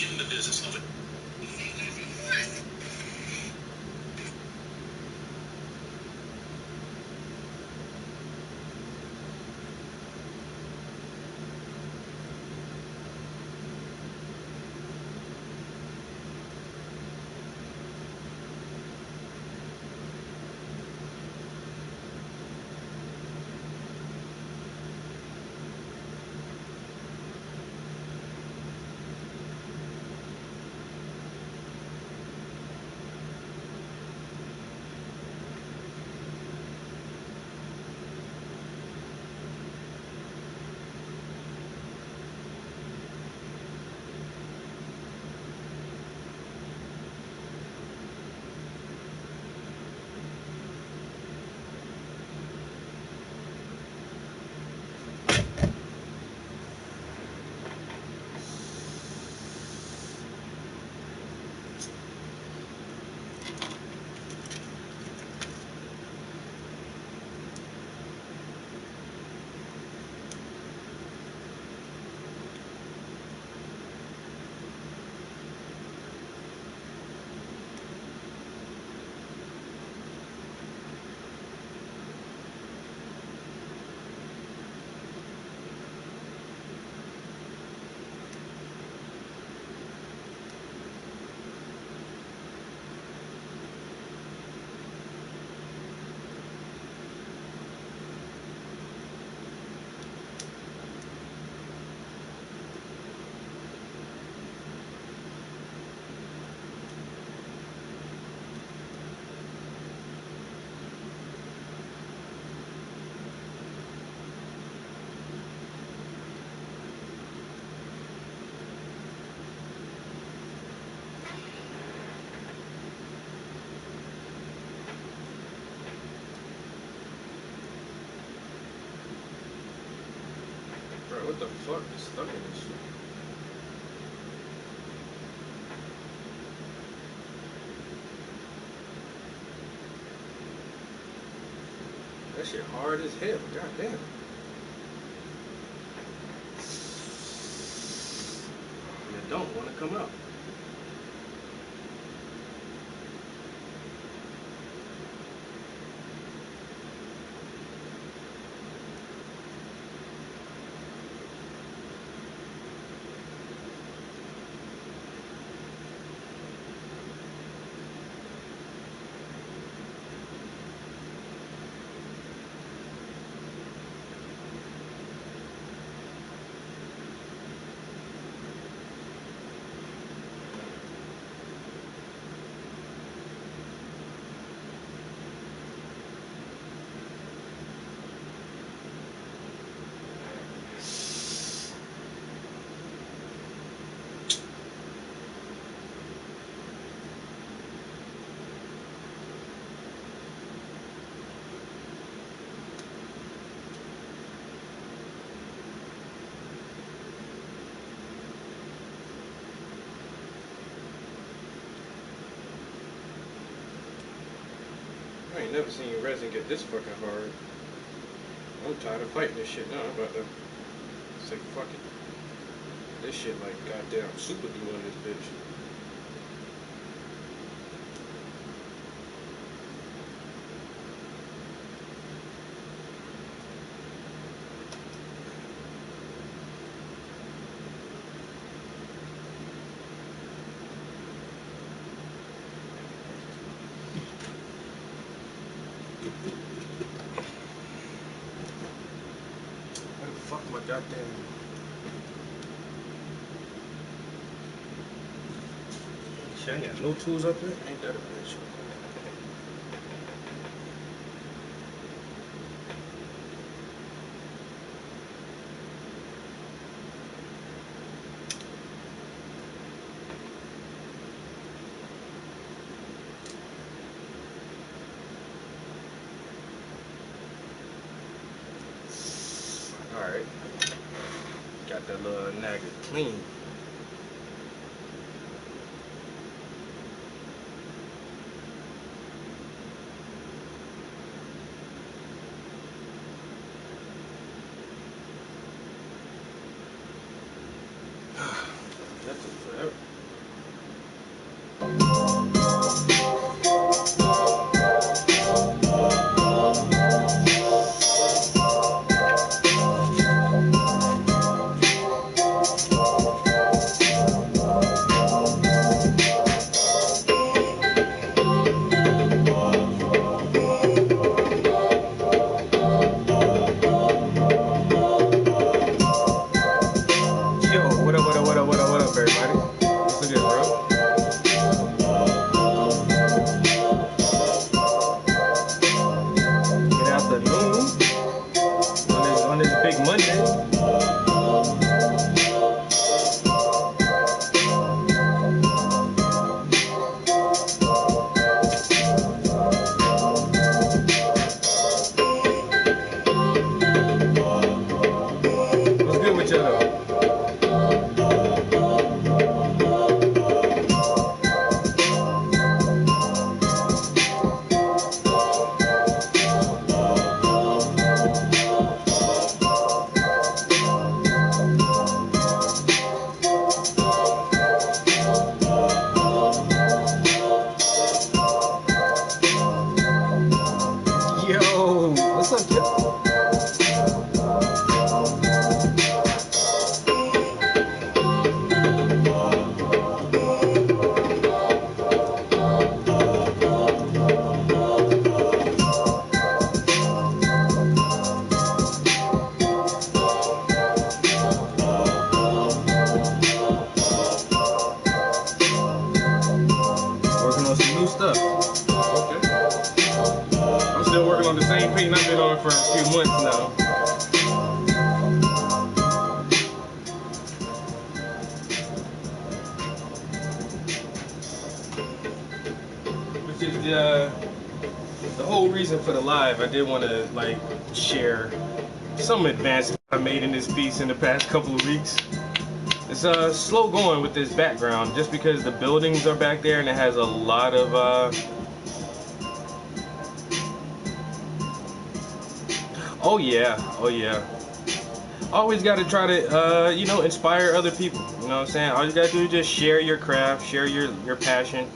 in the business of it. Bro, what the fuck is stuck in this shit? That shit hard as hell. God damn. You don't want to come out. I ain't never seen resin get this fucking hard. I'm tired of fighting this shit now. I'm about to say fuck it. This shit like goddamn super glue on this bitch. Where the fuck my goddamn... Shit, I ain't got no tools up here? Ain't that a bitch? Alright. Got that little nagger clean. That took forever. for a few months now. Which is the whole reason for the live. I did want to like share some advancements I made in this piece in the past couple of weeks. It's slow going with this background just because the buildings are back there and it has a lot of oh yeah, oh yeah. Always got to try to you know, inspire other people. You know what I'm saying? All you got to do is just share your craft, share your passion,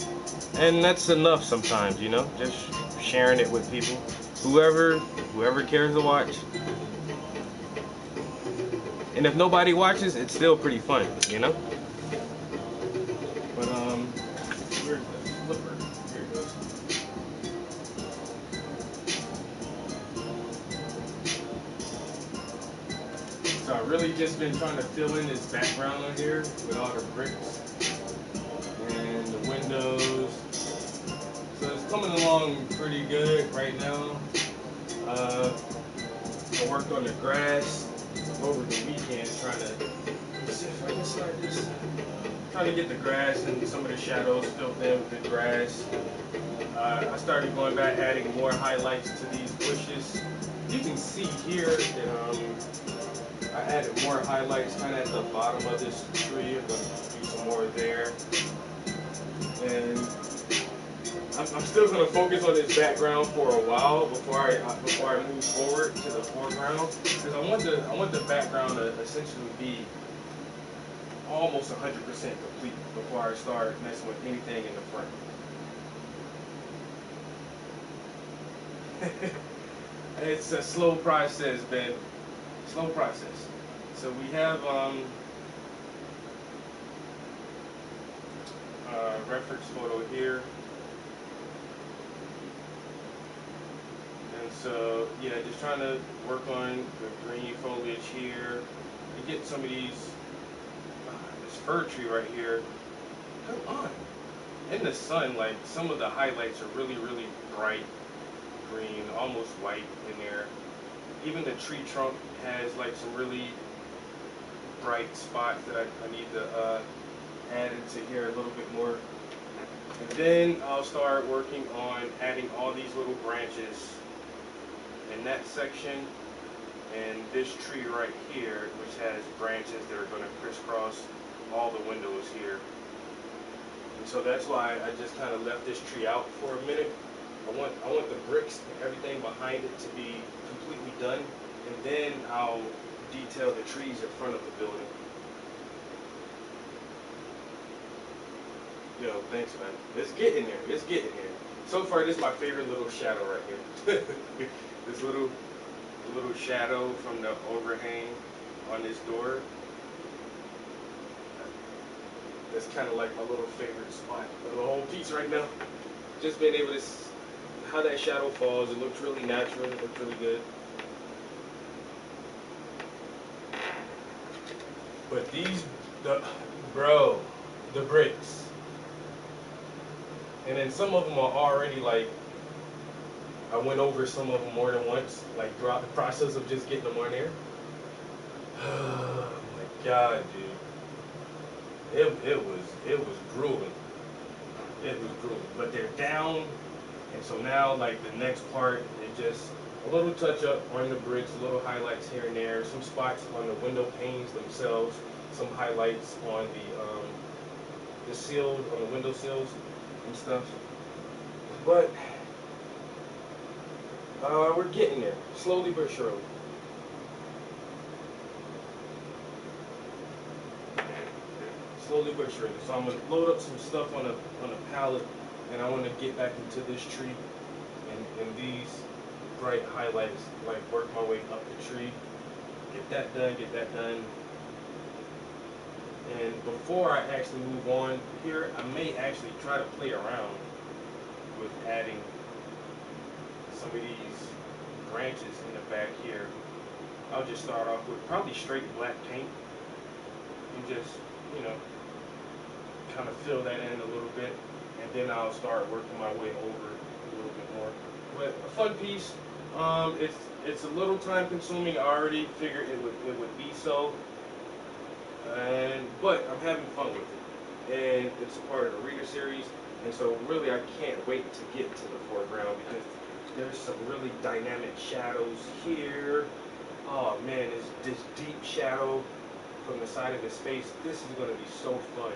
and that's enough sometimes. You know, just sharing it with people, whoever cares to watch. And if nobody watches, it's still pretty fun. You know. But where's the flipper? Here it goes. So I really just been trying to fill in this background on here with all the bricks and the windows. So it's coming along pretty good right now. I worked on the grass over the weekend trying to, let's see if I can start this. Trying to get the grass and some of the shadows filled in with the grass. I started going back adding more highlights to these bushes. You can see here that I added more highlights kind of at the bottom of this tree. I'm going to do some more there. And I'm still going to focus on this background for a while before I move forward to the foreground, because I want the background to essentially be almost 100% complete before I start messing with anything in the front. It's a slow process, Ben. Slow process. So we have reference photo here. And so, yeah, just trying to work on the green foliage here. You get some of these, this fir tree right here. Come on. In the sun, like, some of the highlights are really, really bright green, almost white in there. Even the tree trunk has, like, some really bright spots that I need to add into here a little bit more. And then I'll start working on adding all these little branches in that section and this tree right here, which has branches that are going to crisscross all the windows here. And so that's why I just kind of left this tree out for a minute. I want the bricks and everything behind it to be completely done, and then I'll detail the trees in front of the building. Yo, thanks, man. It's getting there. It's getting there. So far, this is my favorite little shadow right here. This little shadow from the overhang on this door. That's kind of like my little favorite spot of the whole piece right now. Just being able to how that shadow falls. It looks really natural. It looks really good. But the bricks. And then some of them are already like, I went over some of them more than once, like throughout the process of just getting them on there. Oh my God, dude. It was grueling. It was grueling. But they're down, and so now like the next part is just a little touch up on the bricks, a little highlights here and there, some spots on the window panes themselves, some highlights on the seals, on the window sills and stuff. But we're getting there, slowly but surely. Slowly but surely. So I'm gonna load up some stuff on a pallet, and I want to get back into this tree and these bright highlights, like work my way up the tree. Get that done. And before I actually move on here, I may actually try to play around with adding some of these branches in the back here. I'll just start off with probably straight black paint and just, you know, kind of fill that in a little bit, and then I'll start working my way over a little bit more. But a fun piece. It's a little time consuming. I already figured it would be so, and but I'm having fun with it, and it's a part of the reader series, and so really I can't wait to get to the foreground because there's some really dynamic shadows here. Oh man, this deep shadow from the side of his face. This is going to be so fun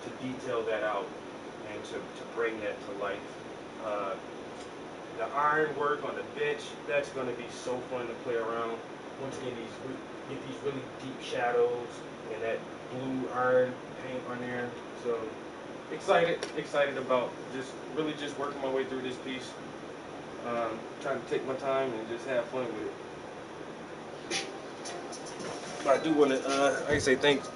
to detail that out and to bring that to life. Uh, the ironwork on the bench, that's going to be so fun to play around. Once again, get these really deep shadows and that blue iron paint on there. So excited about just working my way through this piece. Trying to take my time and just have fun with it. But I do want to, like I say, thanks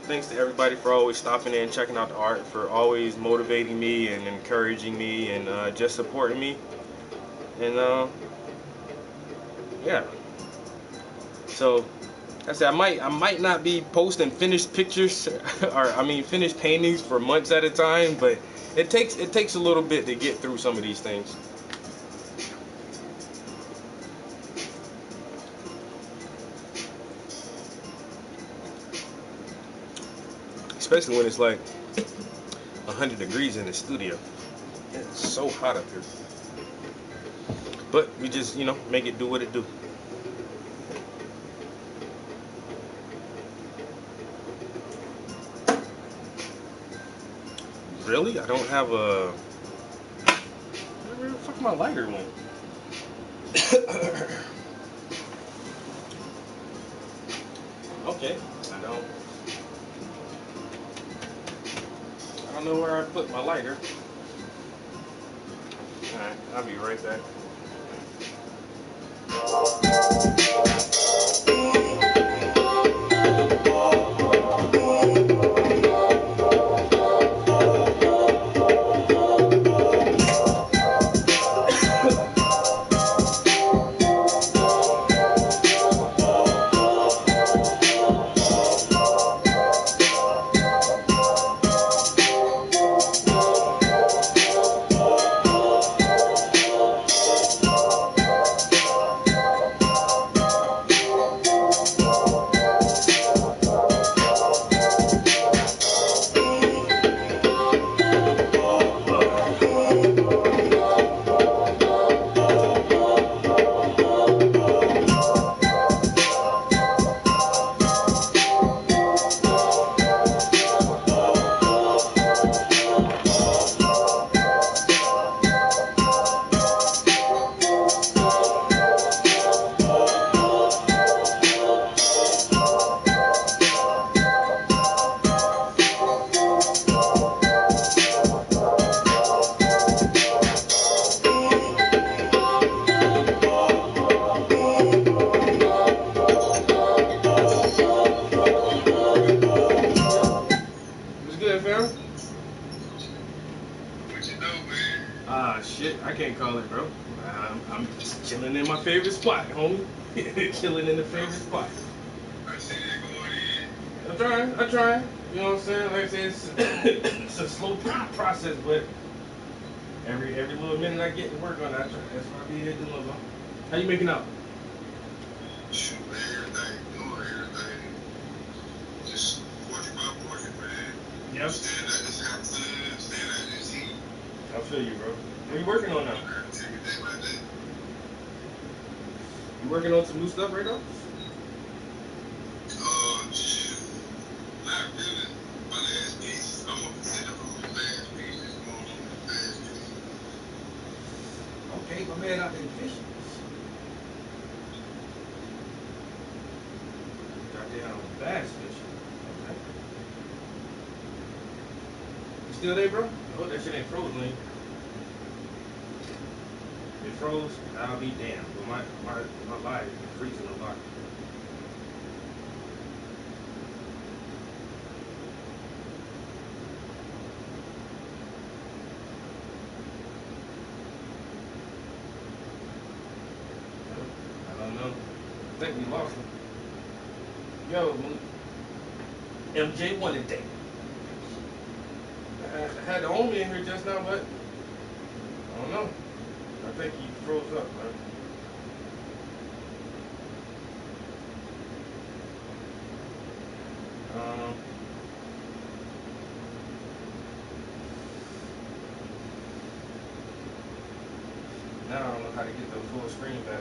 to everybody for always stopping in, checking out the art, for always motivating me and encouraging me and just supporting me. And yeah. So I said I might not be posting finished pictures or I mean finished paintings for months at a time, but it takes a little bit to get through some of these things. Especially when it's like 100 degrees in the studio. It's so hot up here. But we just, make it do what it do. Really? I don't have a... Where the fuck my lighter went? Okay. I don't know where I put my lighter. Alright, I'll be right back. I can't call it, bro. I'm just chilling in my favorite spot, homie. Chilling in the favorite spot. I'm trying. You know what I'm saying? Like I said, it's a slow process, but every little minute I get to work on that, that's what I be here doing, bro. How you making out? Shoot, man, doing everything. Just portrait by portrait, man. Yep. Stand at this hot sun, stand at this heat. I feel you, bro. What are you working on now? Everything like that. You working on some new stuff right now? Shoot. Not really. My last piece, I'm gonna set up on the last piece. It's going on the last piece. Okay, my man out there fishing. Goddamn bass fishing. Okay. You still there, bro? Oh, that shit ain't frozen. If it froze, I'll be damned. But my body is freezing a lot. I don't know. I think we lost him. Yo, MJ won today. I had the homie in here just now, but I don't know. I think he froze up, man. how to get the full screen back.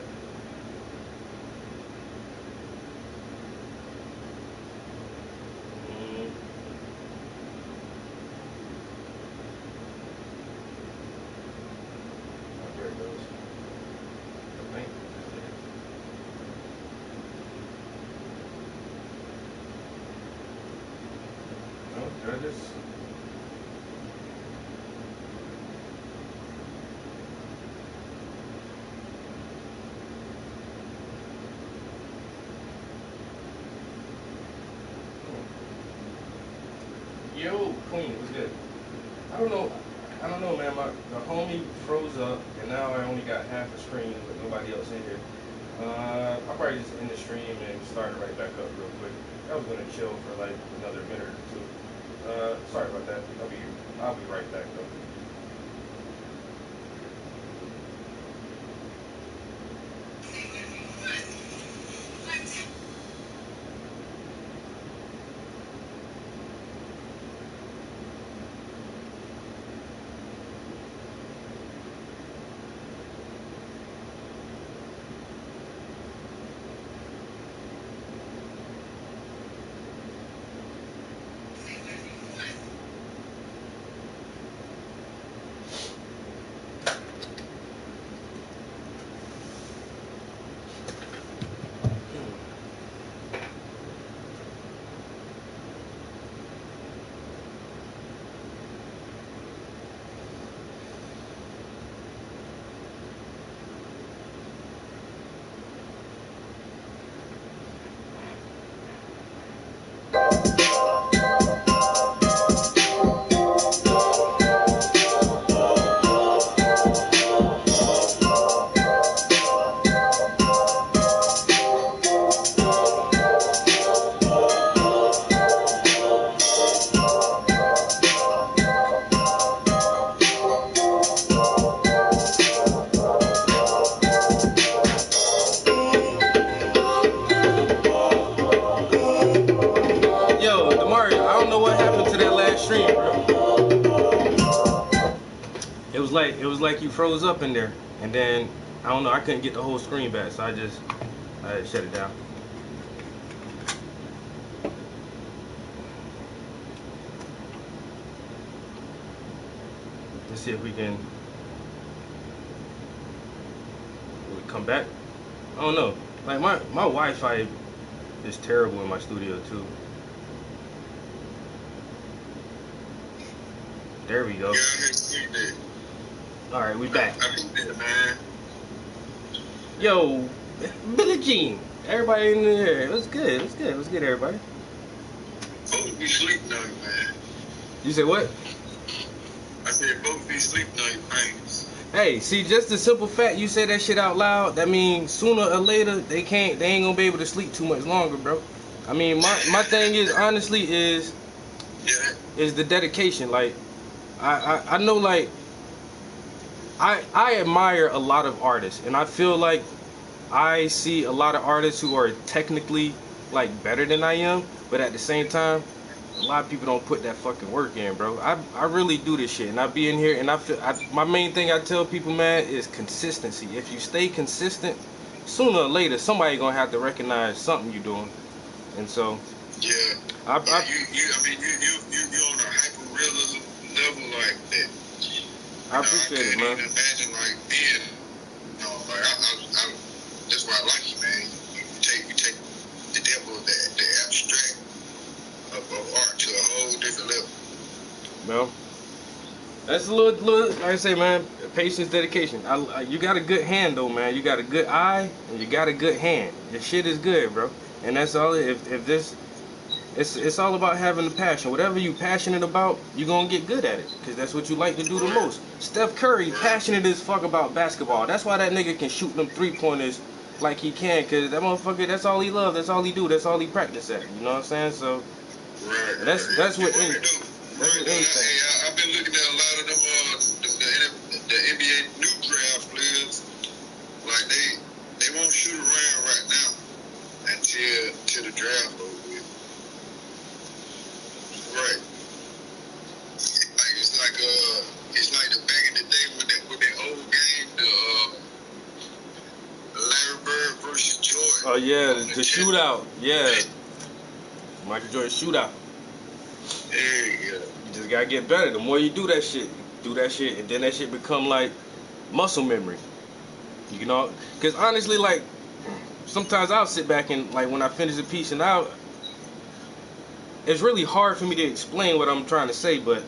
There it goes. I think. No, did I just? Yo, Queen, what's good? I don't know, man. The homie froze up, and now I only got half a screen with nobody else in here. I'll probably just end the stream and start it right back up real quick. I was gonna chill for like another minute or two. Sorry about that. I'll be right back though. Yo, Demario, I don't know what happened to that last stream, bro. It was like you froze up in there, and then I don't know. I couldn't get the whole screen back, so I shut it down. Let's see if we can. Will we come back? I don't know. Like my Wi-Fi is terrible in my studio too. There we go. All right, we back. Yo, Billie Jean. Everybody in there. It was good. It was good. It was good, everybody. Both be sleep now, man. You said what? I said both be sleep night. Hey, see, just the simple fact you say that shit out loud, that means sooner or later they ain't gonna be able to sleep too much longer, bro. I mean, my thing is honestly is the dedication. Like, I know, like, I admire a lot of artists, and I feel like I see a lot of artists who are technically like better than I am, but at the same time, a lot of people don't put that fucking work in, bro. I really do this shit, and I be in here, and my main thing I tell people, man, is consistency. If you stay consistent, sooner or later somebody gonna have to recognize something you're doing, and so yeah. You on a hyper realism level like that. I appreciate it, man. I couldn't even imagine like being, like I that's why I like you, man. You take the devil of the abstract of art to a whole different level. Well, that's a little like I say, man, patience, dedication. You got a good hand though, man. You got a good eye and you got a good hand. Your shit is good, bro. And that's all. If this, it's all about having the passion. Whatever you passionate about, you gonna get good at it, because that's what you like to do the most. Steph Curry, passionate as fuck about basketball. That's why that nigga can shoot them 3-pointers like he can, because that motherfucker, that's all he loves, that's all he do, that's all he practice at. You know what I'm saying? So that's what anything. I've been looking at a lot of them the NBA new draft players. Like they won't shoot around right now until the draft over with. Right. It's like the back in the day with that old game, Oh yeah, the shootout. Yeah, Michael Jordan shootout. Yeah. You just gotta get better. The more you do that shit, and then that shit become like muscle memory. You know, because honestly, like sometimes I'll sit back and like when I finish a piece and out, it's really hard for me to explain what I'm trying to say, but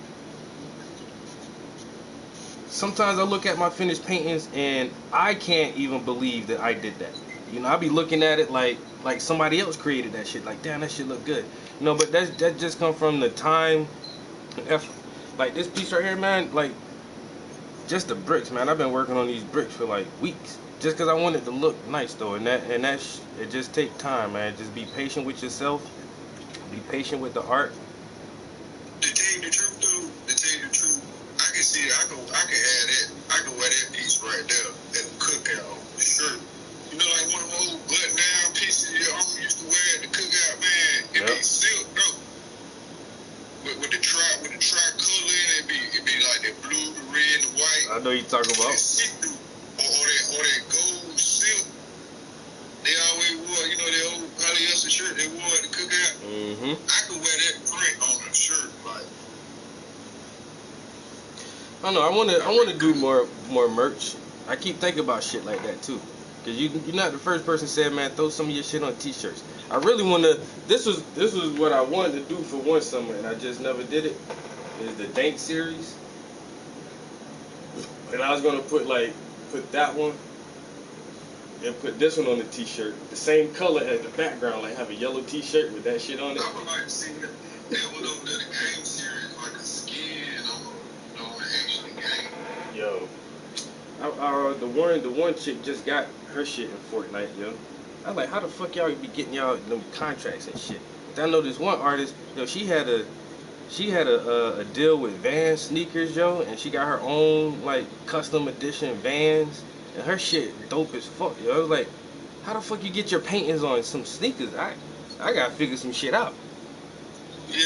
sometimes I look at my finished paintings and I can't even believe that I did that. You know, I be looking at it like somebody else created that shit. Like, damn, that shit look good. You know, but that just come from the time and effort. Like this piece right here, man. Like just the bricks, man. I've been working on these bricks for like weeks, just because I want it to look nice, though. And it just take time, man. Just be patient with yourself. Be patient with the art. To tell you the truth, though, I can see it. I can add that. I can wear that piece right there at the cookout shirt. You know, like one of those old button down pieces your uncle used to wear at the cookout, man. It be silk, though. With the tricolor in it, be like the blue, the red, the white. I know you talking about. See-through, or that gold silk. They always wore, you know, that old polyester shirt they wore at the cookout. Mm-hmm. I could wear that print on a shirt, like. I don't know. I want to do more merch. I keep thinking about shit like that too. Cause you're not the first person said, man, throw some of your shit on t-shirts. I really want to. This was what I wanted to do for one summer, and I just never did it. Is the Dank series, and I was gonna put that one, and put this one on the t-shirt, the same color as the background, like have a yellow t-shirt with that shit on it. I would like to see that one over there, the game series, like a skin on the actual game. Yo, the one chick just got her shit in Fortnite, yo. I was like, how the fuck y'all be getting y'all them contracts and shit? I know this one artist, yo, she had a deal with Vans sneakers, yo, and she got her own like custom edition Vans, and her shit dope as fuck, yo. I was like, how the fuck you get your paintings on some sneakers? I gotta figure some shit out. Yeah.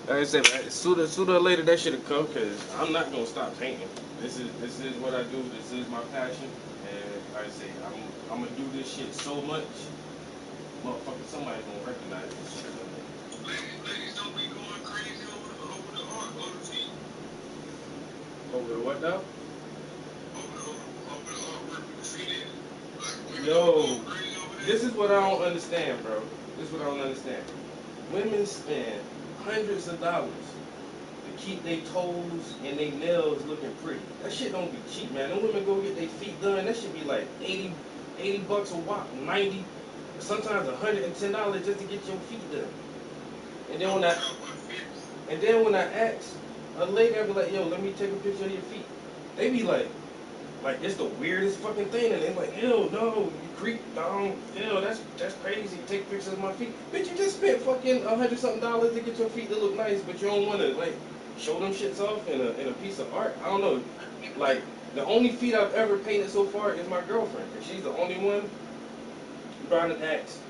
Like I said, man, sooner or later that should have come, cause I'm not gonna stop painting. This is what I do. This is my passion, and like I say, I'm gonna do this shit so much, motherfucker, somebody gonna recognize this shit. Ladies don't be going crazy over the art, over the feet. Over the what now? Over the artwork with the feet in it. Like, Yo, this is what I don't understand, bro. This is what I don't understand. Women spend hundreds of dollars to keep their toes and their nails looking pretty. That shit don't be cheap, man. Them women go get their feet done. That should be like $80 a watt, 90, sometimes $110 just to get your feet done. And then when I ask a lady, I be like, yo, let me take a picture of your feet. They be like it's the weirdest fucking thing, and they're like, ew, no, you creep, down, ew, that's crazy. Take pictures of my feet, bitch. You just spent fucking $100-something to get your feet to look nice, but you don't want to like show them shits off in a piece of art. I don't know, like the only feet I've ever painted so far is my girlfriend, cause she's the only one. I done asked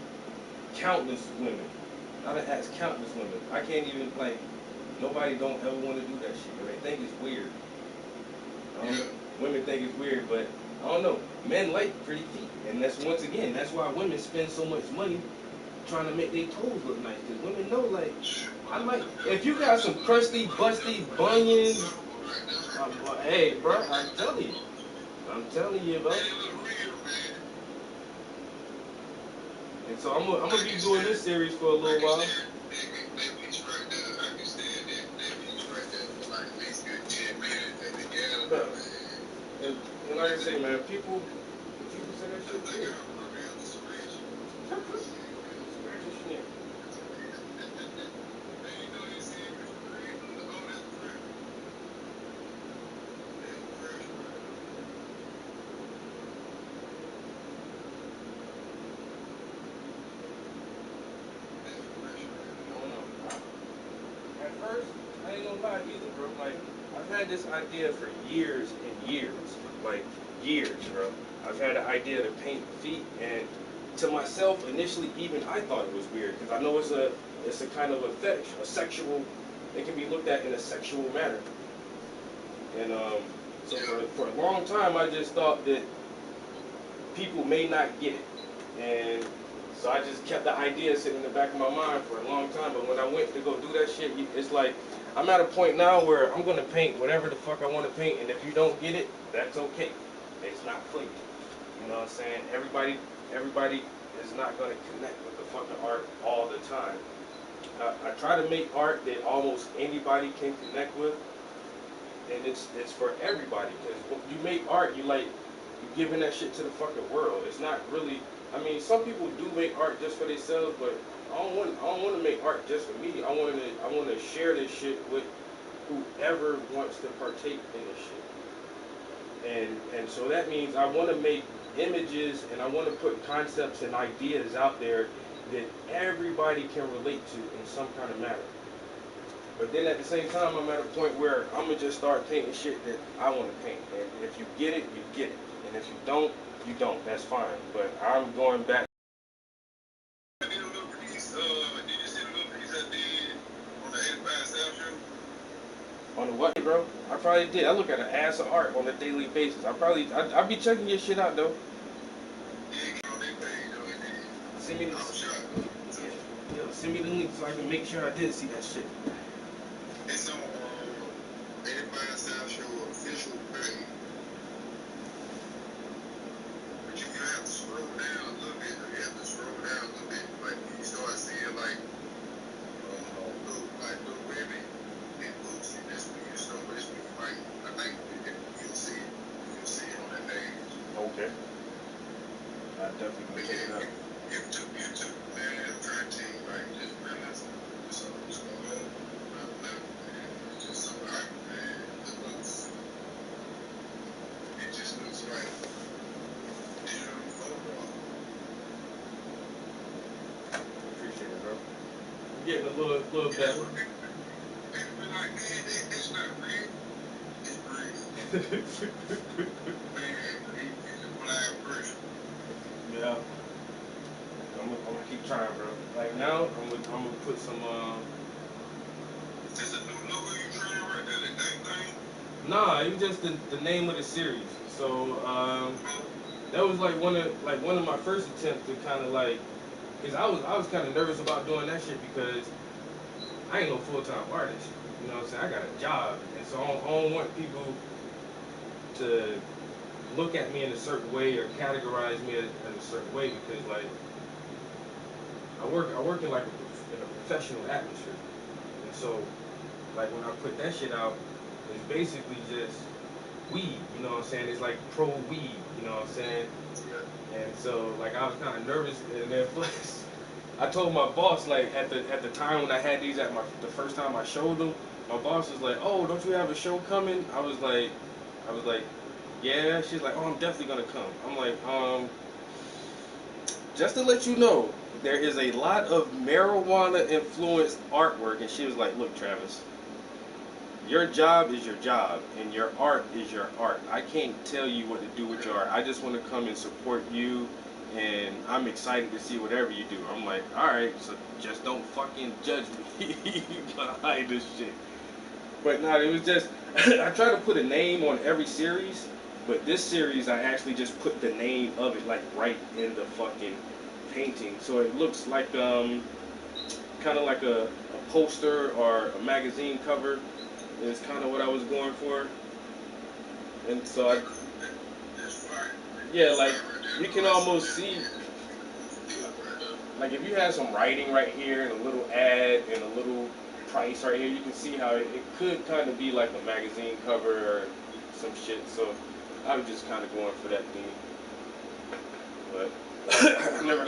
countless women. I can't even like nobody don't ever want to do that shit. They think it's weird. Women think it's weird, but I don't know. Men like pretty feet, and that's why women spend so much money trying to make their toes look nice. Because women know, like, if you got some crusty, busty bunions, hey, bro, I'm telling you, bro. And so I'm gonna be doing this series for a little while. And like I say, man, people say that shit weird. At first, I ain't gonna lie either, bro. Like, I've had this idea for years and years. Like, years, bro. I've had an idea to paint feet, and to myself, initially, even I thought it was weird, because I know it's a kind of a sexual, it can be looked at in a sexual manner. And, So for a long time, I just thought that people may not get it, and so I just kept the idea sitting in the back of my mind for a long time. But when I went to go do that shit, it's like I'm at a point now where I'm gonna paint whatever the fuck I want to paint, and if you don't get it, that's okay. It's not for you. You know what I'm saying? Everybody is not gonna connect with the fucking art all the time. I try to make art that almost anybody can connect with, and it's for everybody. Because when you make art, you giving that shit to the fucking world. It's not really. I mean, some people do make art just for themselves, but I don't want to make art just for me. I want to share this shit with whoever wants to partake in this shit. And so that means I want to make images and I want to put concepts and ideas out there that everybody can relate to in some kind of manner. But then at the same time, I'm at a point where I'm gonna just start painting shit that I want to paint. And if you get it, you get it. And if you don't, you don't. That's fine. But I'm going back. I did a little piece. Did you see the little piece I did on the 85 South Show? On the what, bro? I probably did. I look at an ass of art on a daily basis. I'll be checking your shit out though. Yeah, get on their page, though. It did. Send me the, I was shocked. yo, send me the link so I can make sure I did see that shit. It's on 85 South Show official page. But you have to scroll down a little bit. You have to scroll down a little bit. Like you start seeing little women and boots, and that's when you start. That's when you might. I think you'll see it. You'll see it on that page. Okay. I definitely But gonna check it out. YouTube, man. I'm trying to tell you, like, just realize what's going on. It's just so hot, man. It just looks like digital photo. Appreciate it, bro. I'm getting a little Yeah, better. but people be like, man, it's not real. It's real. Man, it's a blind person. Yeah. I'm gonna keep trying, bro. Like now, I'm gonna put some. There's a new logo you trying right there, the dang thing. Nah, it was just the name of the series. So that was like one of my first attempts to kind of like, cause I was kind of nervous about doing that shit because I ain't no full-time artist. You know what I'm saying? I got a job, and so I don't want people to look at me in a certain way or categorize me in a certain way because like I work in like in a professional atmosphere, and so like when I put that shit out, it's basically just weed. You know what I'm saying? It's like pro weed. You know what I'm saying? And so like I was kind of nervous, and then plus I told my boss like at the time when I had these at the first time I showed them, my boss was like, "Oh, don't you have a show coming?" I was like, "Yeah." She's like, "Oh, I'm definitely gonna come." I'm like, just to let you know, there is a lot of marijuana influenced artwork, and she was like, "Look, Travis, your job is your job, and your art is your art. I can't tell you what to do with your art. I just want to come and support you, and I'm excited to see whatever you do." I'm like, all right, so just don't fucking judge me behind this shit. But no, it was just, I try to put a name on every series, but this series I actually just put the name of it like right in the fucking painting. So it looks like kind of like a poster or a magazine cover is kind of what I was going for. And so yeah, like you can almost see, like if you had some writing right here and a little ad and a little price right here, you can see how it could kind of be like a magazine cover or some shit. So I was just kind of going for that theme. But I never.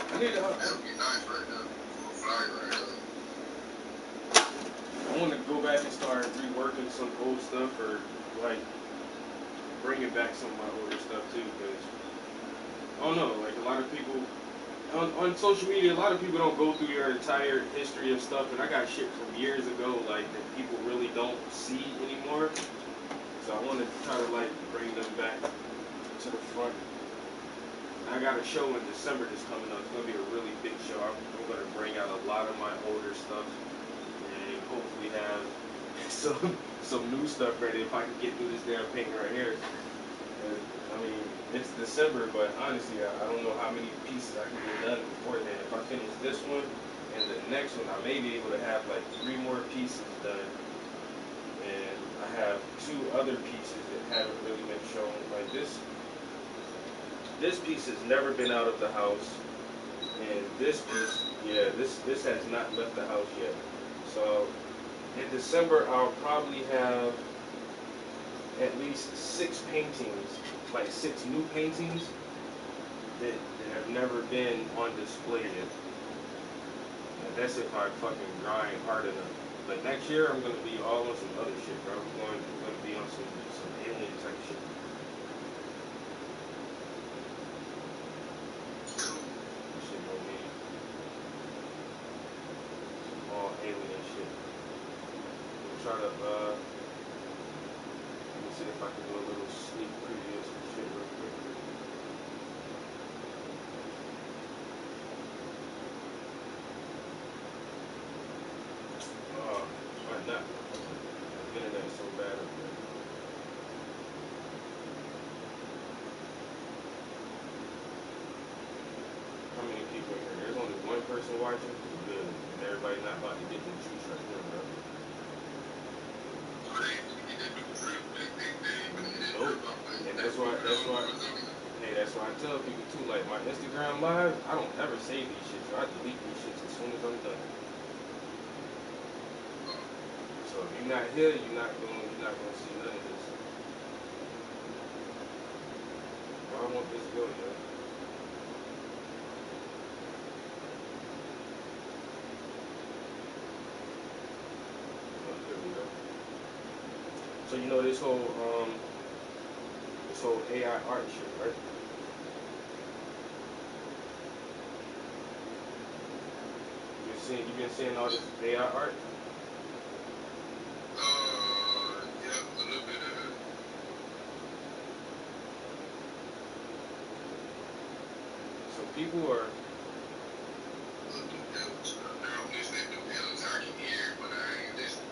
I need to. That would be nice right now for a flyer right now. I want to go back and start reworking some old stuff, or like bringing back some of my older stuff too. Because I don't know, like a lot of people on social media, a lot of people don't go through your entire history of stuff, and I got shit from years ago like that people really don't see anymore. So I wanted to try to like bring them back to the front. I got a show in December that's coming up. It's gonna be a really big show. I'm gonna bring out a lot of my older stuff and hopefully have some new stuff ready if I can get through this damn painting right here. And, I mean, it's December, but honestly, I don't know how many pieces I can get done beforehand. If I finish this one and the next one, I may be able to have like 3 more pieces done. And I have 2 other pieces that haven't really been shown. Like this piece has never been out of the house, and this piece, yeah, this has not left the house yet. So in December, I'll probably have at least 6 paintings, like 6 new paintings that have never been on display yet. And that's if I fucking grind hard enough. But next year, I'm gonna be all on some other shit, bro. I'm gonna be on some alien type shit. This shit gonna be all alien shit. I'm try to let me see if I can do a little sneak preview of some shit real quick. Why not? The internet's so bad up there. How many people in here? There's only one person watching. Good. And everybody not about to get them juice right here, bro. Nope. And that's why I tell people too, like my Instagram live, I don't ever save these shits. So I delete these shits as soon as I'm done. So if you're not here, you're not gonna see none of this. Why I want this to go, yo? Oh, here we go. So you know this whole AI art shit, right? You've been seeing all this AI art? Yeah, a little bit of it. So people are Now I'm listening to bills. I can hear, but I ain't listening.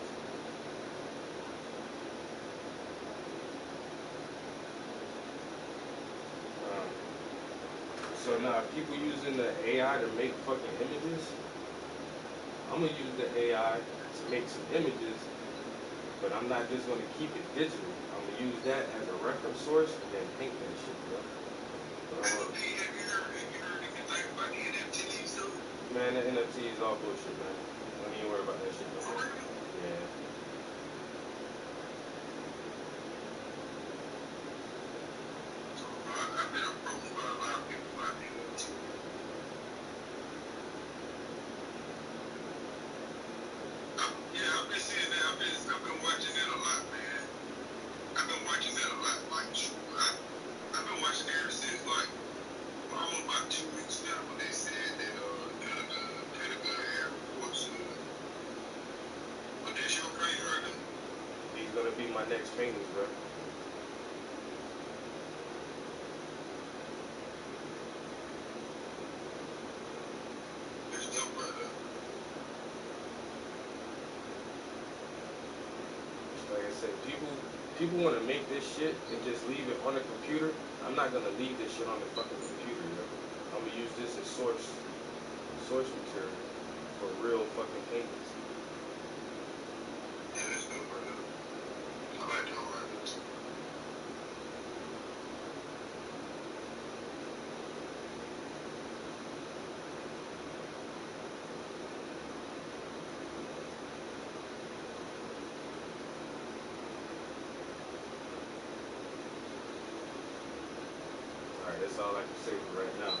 so now people using the AI to make fucking images. I'm gonna use the AI to make some images, but I'm not just gonna keep it digital. I'm gonna use that as a reference source and then paint that shit, bro. Have you heard anything about the NFTs though? Man, the NFT is all bullshit, man. Don't even worry about that shit no more. Yeah. I've been approached by a lot of people about the NFTs. Yeah, I've been seeing that. I've been watching that a lot, man. I've been watching that a lot. Like, I've been watching it ever since like almost about 2 weeks now when they said that Pentagon had reports of. But this your thing, heard them? He's gonna be my next paintings, bro. It's dope right there. Like I said, people want to make this shit and just leave it on the computer. I'm not gonna leave this shit on the fucking computer, yo. I'm gonna use this as source material for real fucking paintings. Yeah, it's dope right there. I like doing right there too. Alright, that's all I can say for right now.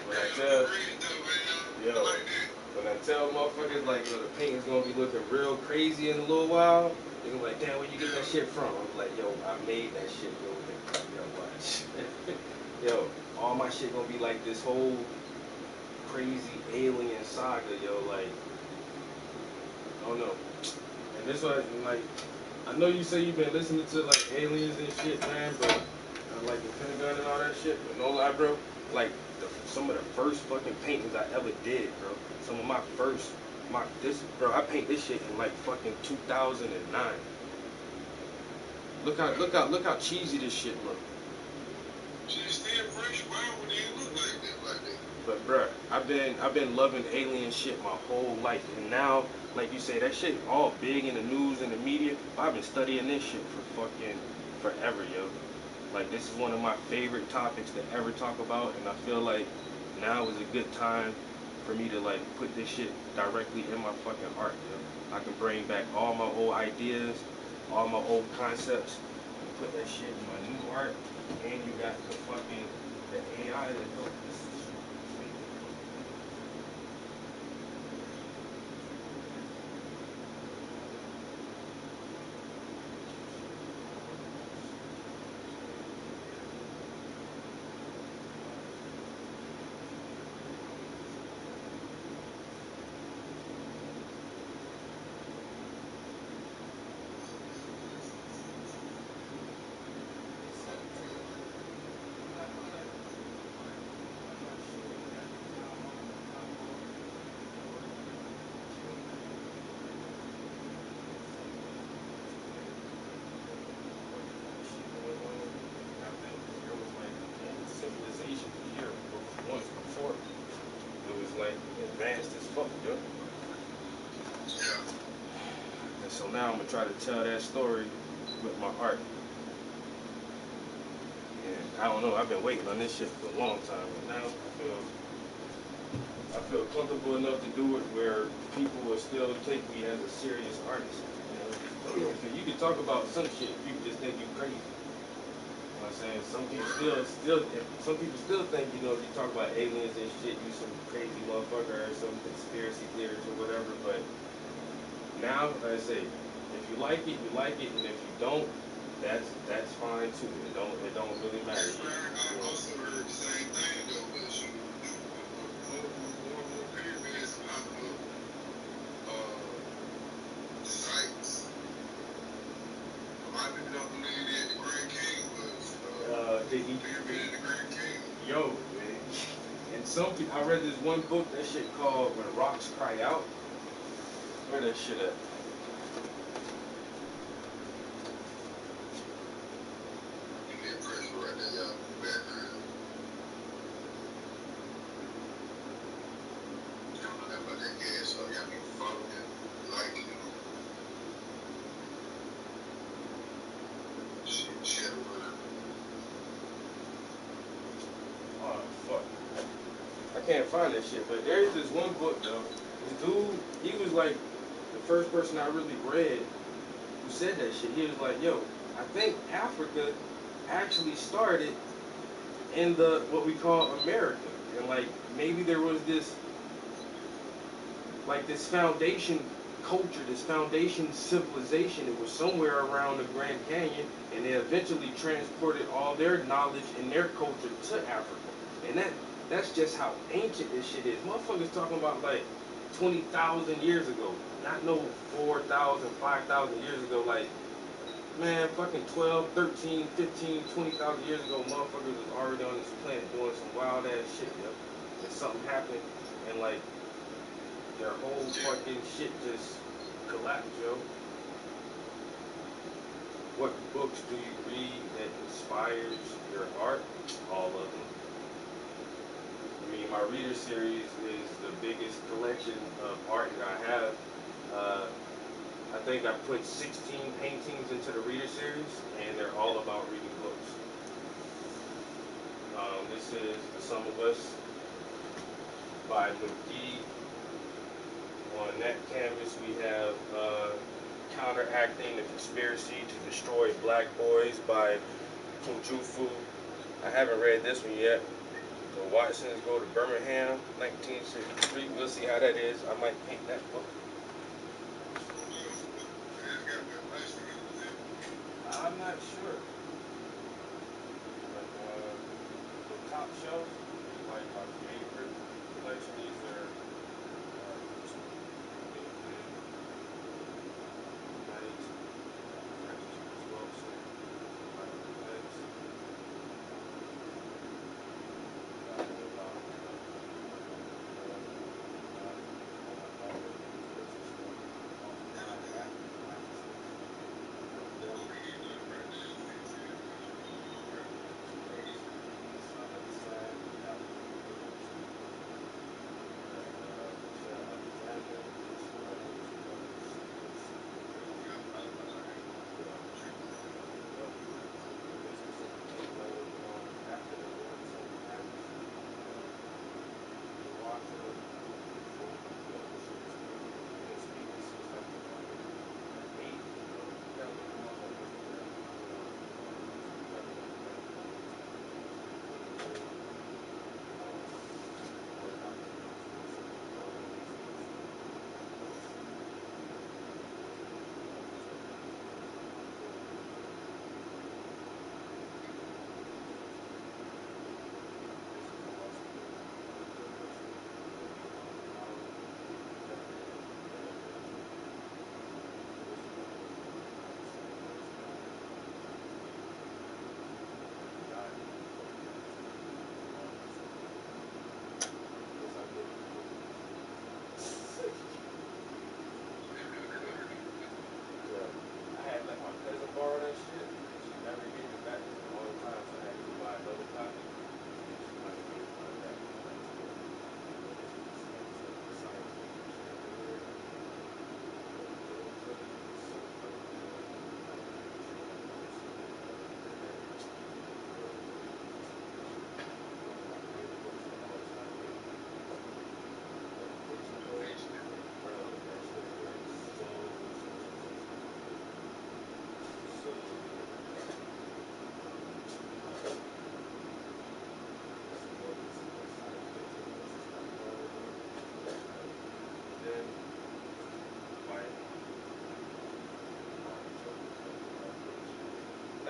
When I Hey, tell, great though, man. I yo, like that. when I tell motherfuckers like, yo, the painting's gonna be looking real crazy in a little while, they gonna be like, damn, where you get that shit from? I'm like, yo, I made that shit, yo, watch. Yo, all my shit gonna be like this whole crazy alien saga, yo, like, I don't know. And this one, like, I know you say you've been listening to like aliens and shit, man, but like the Pentagon and all that shit. But no lie, bro. Like some of the first fucking paintings I ever did, bro. Some of my first, bro. I paint this shit in like fucking 2009. Look how cheesy this shit look. She's still fresh. Why would they look like that? But bruh, I've been loving alien shit my whole life, and now, like you say, that shit all big in the news and the media. I've been studying this shit for fucking forever, yo. Like this is one of my favorite topics to ever talk about, and I feel like now is a good time for me to like put this shit directly in my fucking art, yo. I can bring back all my old ideas, all my old concepts, and put that shit in my new art. And you got the fucking the AI that built this. Civilization here once before. It was like advanced as fuck, yo. Yeah. And so now I'm gonna try to tell that story with my art. And I don't know, I've been waiting on this shit for a long time, but now I feel comfortable enough to do it where people will still take me as a serious artist. You know, so you can talk about some shit, people just think you crazy. You know what I'm saying? Some people still think, you know, if you talk about aliens and shit, you some crazy motherfucker or some conspiracy theorist or whatever. But now, like I say, if you like it, you like it, and if you don't, that's fine too. It don't really matter. I also heard the same thing though, but you more pyramids pop up, sites. A lot of people don't believe that the Grand King was Did he? pyramid in the Grand King. Yo, man. And some people, I read this one book, that shit called When Rocks Cry Out. Where that shit at? Give me a pressure right there, y'all, in the background. Y'all know that about that gas, so y'all be following, liking, shit, Shadowrun. Oh, fuck. I can't find that shit, but there's this one book, though. This dude, he was like the first person I really read who said that shit. He was like, yo, I think Africa actually started in the what we call America. And like maybe there was this like this foundation culture, this foundation civilization. It was somewhere around the Grand Canyon, and they eventually transported all their knowledge and their culture to Africa. And that's just how ancient this shit is. Motherfuckers talking about like 20,000 years ago, not no 4,000, 5,000 years ago. Like, man, fucking 12, 13, 15, 20,000 years ago, motherfuckers was already on this planet doing some wild ass shit, yo. And something happened, and like their whole fucking shit just collapsed, yo. What books do you read that inspires your art? All of them. I mean, my reader series is the biggest collection of art that I have. I think I put 16 paintings into the reader series, and they're all about reading books. This is The Sum of Us by McGee. On that canvas, we have Counteracting the Conspiracy to Destroy Black Boys by Kujufu. I haven't read this one yet. The Watsons Go to Birmingham, 1963. We'll see how that is. I might paint that book. I'm not sure. But the top shelf is like my favorite collection. These are nice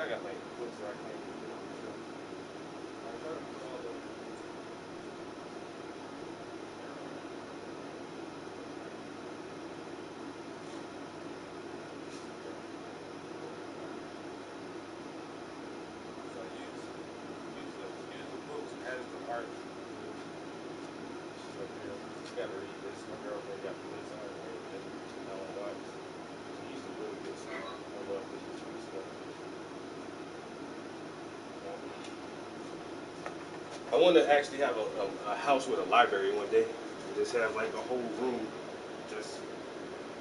I got like books that I can't even put on the shelf. I try to put all the. So I use the books as the art. She's like, yeah, you gotta read this. My girlfriend got me this art and everything. I don't know why. She's a really good stuff. I love this kind of stuff. I want to actually have a house with a library one day. And just have like a whole room just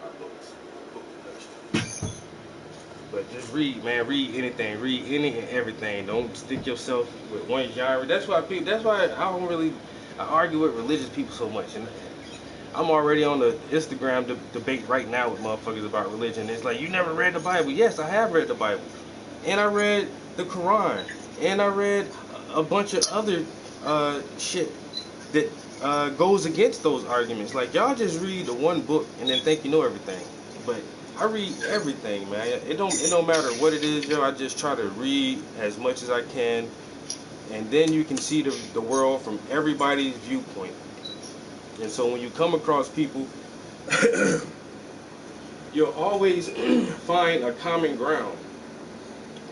our books, book collection. But just read, man. Read anything. Read any and everything. Don't stick yourself with one genre. That's why people. That's why I don't really. I argue with religious people so much, and I'm already on the Instagram debate right now with motherfuckers about religion. It's like, you never read the Bible. Yes, I have read the Bible, and I read the Quran, and I read a bunch of other shit that goes against those arguments. Like, y'all just read the one book and then think you know everything. But I read everything, man. It don't matter what it is, yo. I just try to read as much as I can, and then you can see the world from everybody's viewpoint. And so when you come across people, you'll always find a common ground.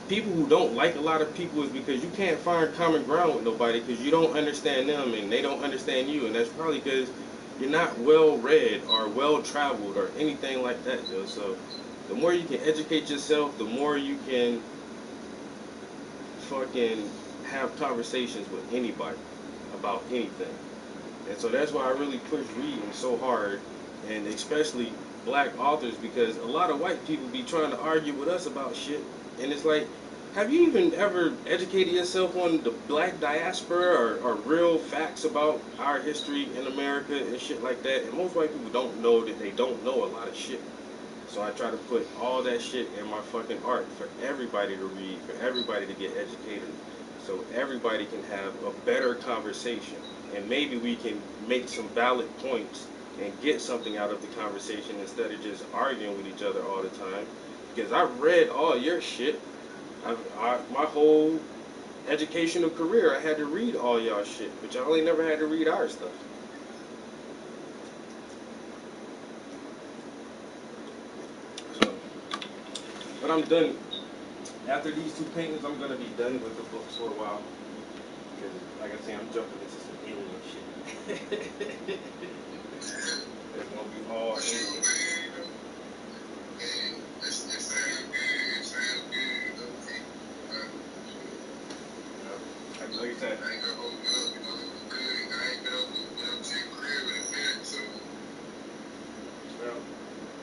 People who don't like a lot of people is because you can't find common ground with nobody because you don't understand them and they don't understand you. And that's probably because you're not well read or well traveled or anything like that, yo. So the more you can educate yourself, the more you can fucking have conversations with anybody about anything. And so that's why I really push reading so hard, and especially black authors, because a lot of white people be trying to argue with us about shit. And it's like, have you even ever educated yourself on the black diaspora or real facts about our history in America and shit like that? And most white people don't know that they don't know a lot of shit. So I try to put all that shit in my fucking art for everybody to read, for everybody to get educated, so everybody can have a better conversation. And maybe we can make some valid points and get something out of the conversation instead of just arguing with each other all the time. Because I've read all your shit. My whole educational career, I had to read all y'all shit, but y'all ain't never had to read our stuff. So, but I'm done. After these two paintings, I'm gonna be done with the books for a while. Because, like I say, I'm jumping into some alien shit. It's gonna be all alien. Like you said, well,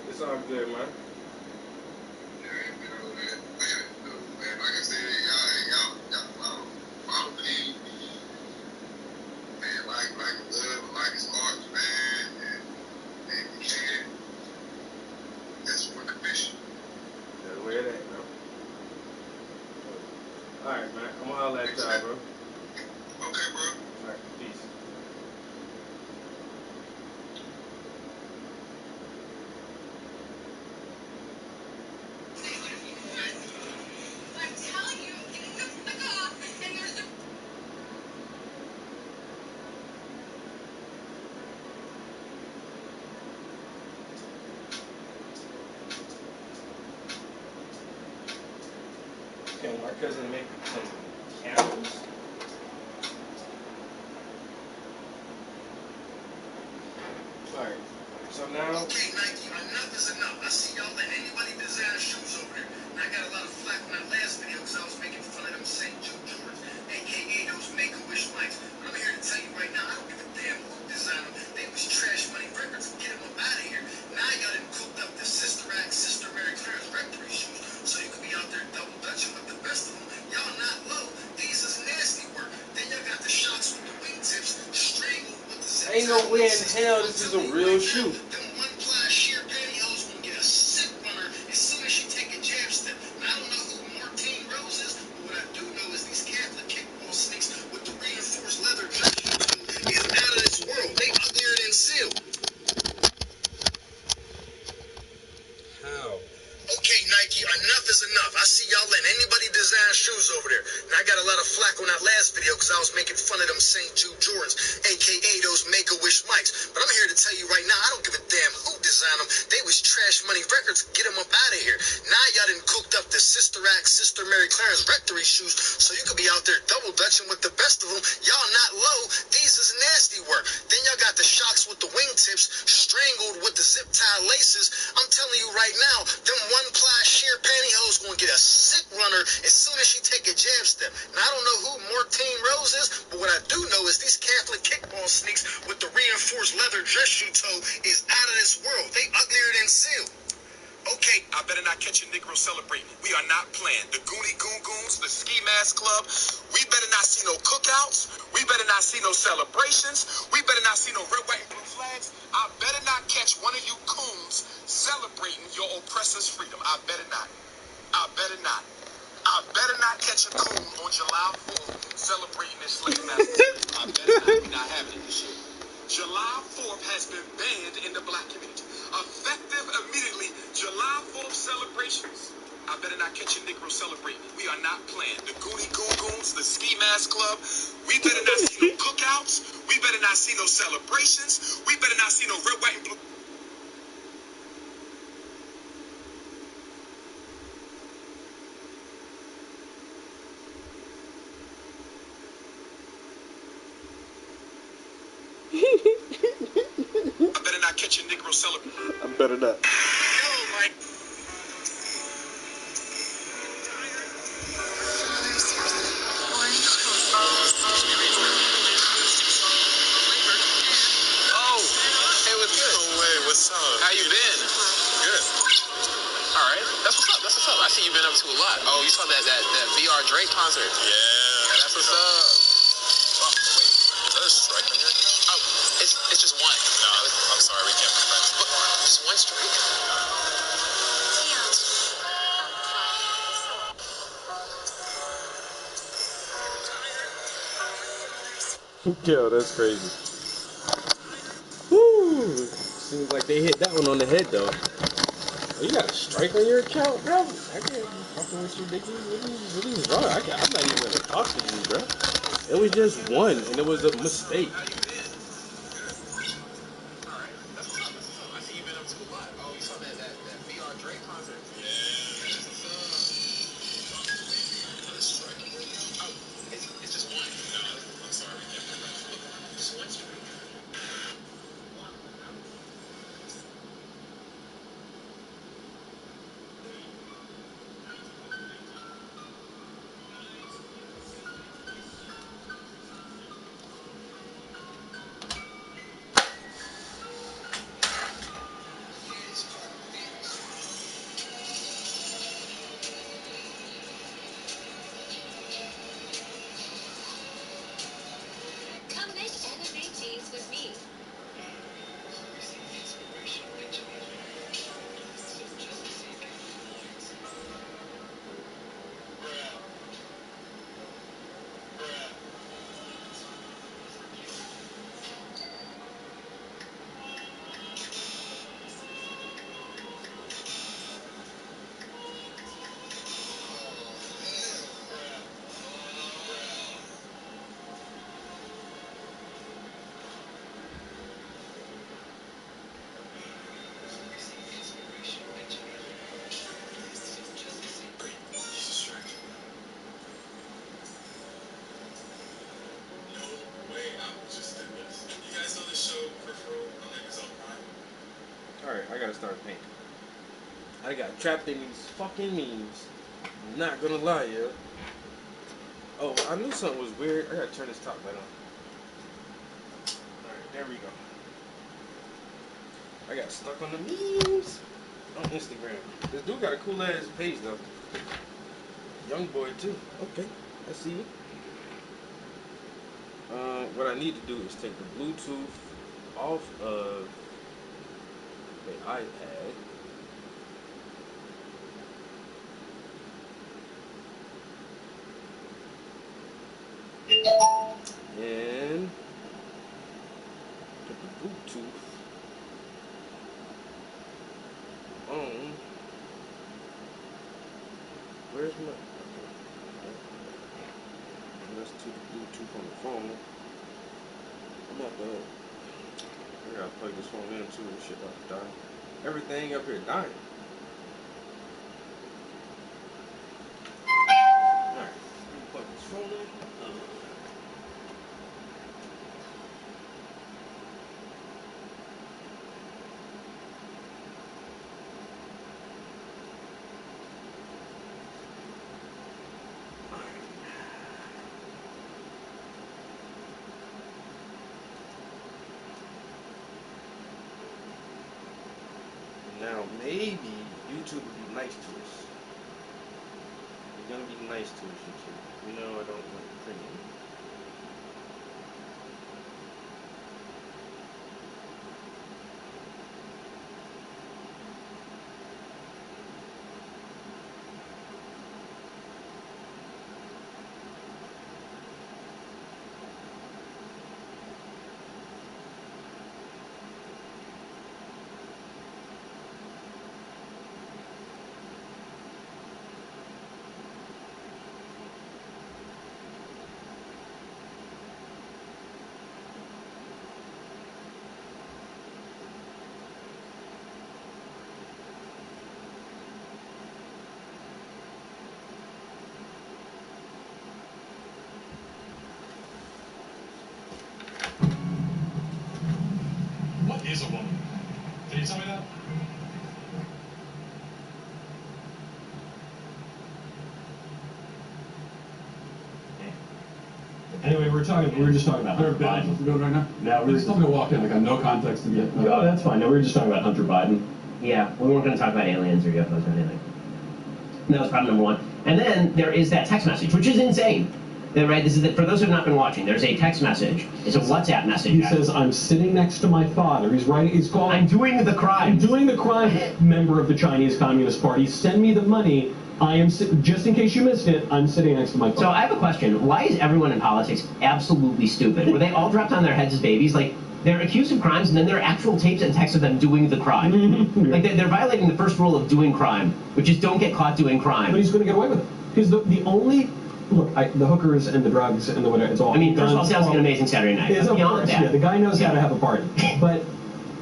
it's all good, man. Alright, man. I'm gonna holler at y'all, bro. Okay, bro. Alright, peace. I'm telling you, get the fuck off, and there's the... Can my cousin make some candles? Alright, so now... Okay, Nike, enough is enough. I see y'all letting anybody design shoes over there. And I got a lot of flack from that last video because I was making fun of them St. Jude Jordans, a.k.a. those Make-A-Wish mics. But I'm here to tell you right now, I don't give a damn who designed them. They was Trash Money Records. Get them up out of here. Now I got him cooked up the Sister Act, Sister Mary Clarence Rectory shoes. So you could be out there double dutching with the best of them. Y'all not low. These is nasty work. Then y'all got the shocks with the wingtips, strangled with the zip. Ain't no way in hell this is a real shoe. Them one-ply sheer pantyhose gonna get a sick runner as soon as she take a jab step. And I don't know who Martine Rose is, but what I do know is these Catholic kickball sneaks with the reinforced leather is out of this world. They uglier than silk. How? Okay, Nike, enough is enough. I see y'all letting anybody design St. Jude Jordans, a.k.a. those Make-A-Wish mics. But I'm here to tell you right now, I don't give a damn who designed them. They was Trash Money Records. Get them up out of here. Now y'all done cooked up the Sister Act, Sister Mary Clarence Rectory shoes, so you could be out there double dutching with the best of them. Y'all not low. These is nasty work. Then y'all got the shocks with the wingtips, strangled with the zip tie laces. I'm telling you right now, them one-ply sheer pantyhose gonna get a sick runner as soon as she take a jab step. Now, I don't know who Martine Rose is, but what I do know is these Catholic kickball sneaks with the reinforced leather dress shoe toe is out of this world. They uglier than Seal. Okay, I better not catch a Negro celebrating. We are not playing. The Goonie Goon Goons, the Ski Mask Club, we better not see no cookouts. We better not see no celebrations. We better not see no red, white, and blue flags. I better not catch one of you coons celebrating your oppressor's freedom. I better not. I better not. I better not catch a coon on July 4th celebrating this slave master. I better not. We're not having it this year. July 4th has been banned in the black community. Effective immediately, July 4th celebrations. I better not catch a Negro celebrating. We are not playing. The Goonie Goon Goons, the Ski Mask Club, we better not see no cookouts. We better not see no celebrations. We better not see no red, white, and blue. I better not catch a Negro celebrating. I better not. How you been? Good. All right. That's what's up. That's what's up. I see you've been up to a lot. Oh, you saw that VR Drake concert? Yeah. That's what's up. Oh, wait. Is that a strike on your account? Oh, it's just one. No, I'm sorry. We can't be friends. Just one strike? Yo, that's crazy. Woo! Seems like they hit that one on the head, though. Oh, you got a strike on your account, bro? I can't be fucking with you, Dickie. What is wrong? I'm not even gonna talk to you, bro. It was just one, and it was a mistake. I see you've been up to a lot. Oh, you saw that VR Drake concert? Yeah. That's what's up. Is that a strike on your account? Oh, it's just one. No, I'm sorry. We can't be friends. Just one strike. Come make anime jeans with me. Alright, I gotta start painting. I got trapped in these fucking memes. I'm not gonna lie, yo. Oh, I knew something was weird. I gotta turn this top light on. Alright, there we go. I got stuck on the memes on Instagram. This dude got a cool ass page though. Young boy too. Okay, I see you. What I need to do is take the Bluetooth off of the iPad. And put the Bluetooth on. Where's my? Okay. Let's do the Bluetooth on the phone. What the hell? I gotta plug this phone in too. This shit about to die. Everything up here dying. Alright, plug this phone in. Now maybe YouTube will be nice to us. They're gonna be nice to us, YouTube. You know I don't like premium. What is a woman? Can you tell me that? Anyway, we were just talking about Hunter Biden. We're doing right now? Now We're just going to walk in. I got no context to get. Oh, that's fine. No, we were just talking about Hunter Biden. Yeah, we weren't going to talk about aliens or UFOs or anything. That was problem number one. And then there is that text message, which is insane. Right? This is for those who have not been watching. There's a text message. It's a WhatsApp message. He says, "I'm sitting next to my father." He's writing. He's calling. I'm doing the crime. I'm doing the crime. Member of the Chinese Communist Party. Send me the money. I am just in case you missed it. I'm sitting next to my father. So I have a question. Why is everyone in politics absolutely stupid? Were they all dropped on their heads as babies? Like, they're accused of crimes, and then there are actual tapes and texts of them doing the crime. Like, they're violating the first rule of doing crime, which is don't get caught doing crime. But he's going to get away with it because the only. Look, the hookers and the drugs and the whatever, it's all. I mean, first of all, sounds like an amazing Saturday night. It's beyond that. Yeah, the guy knows how to have a party. But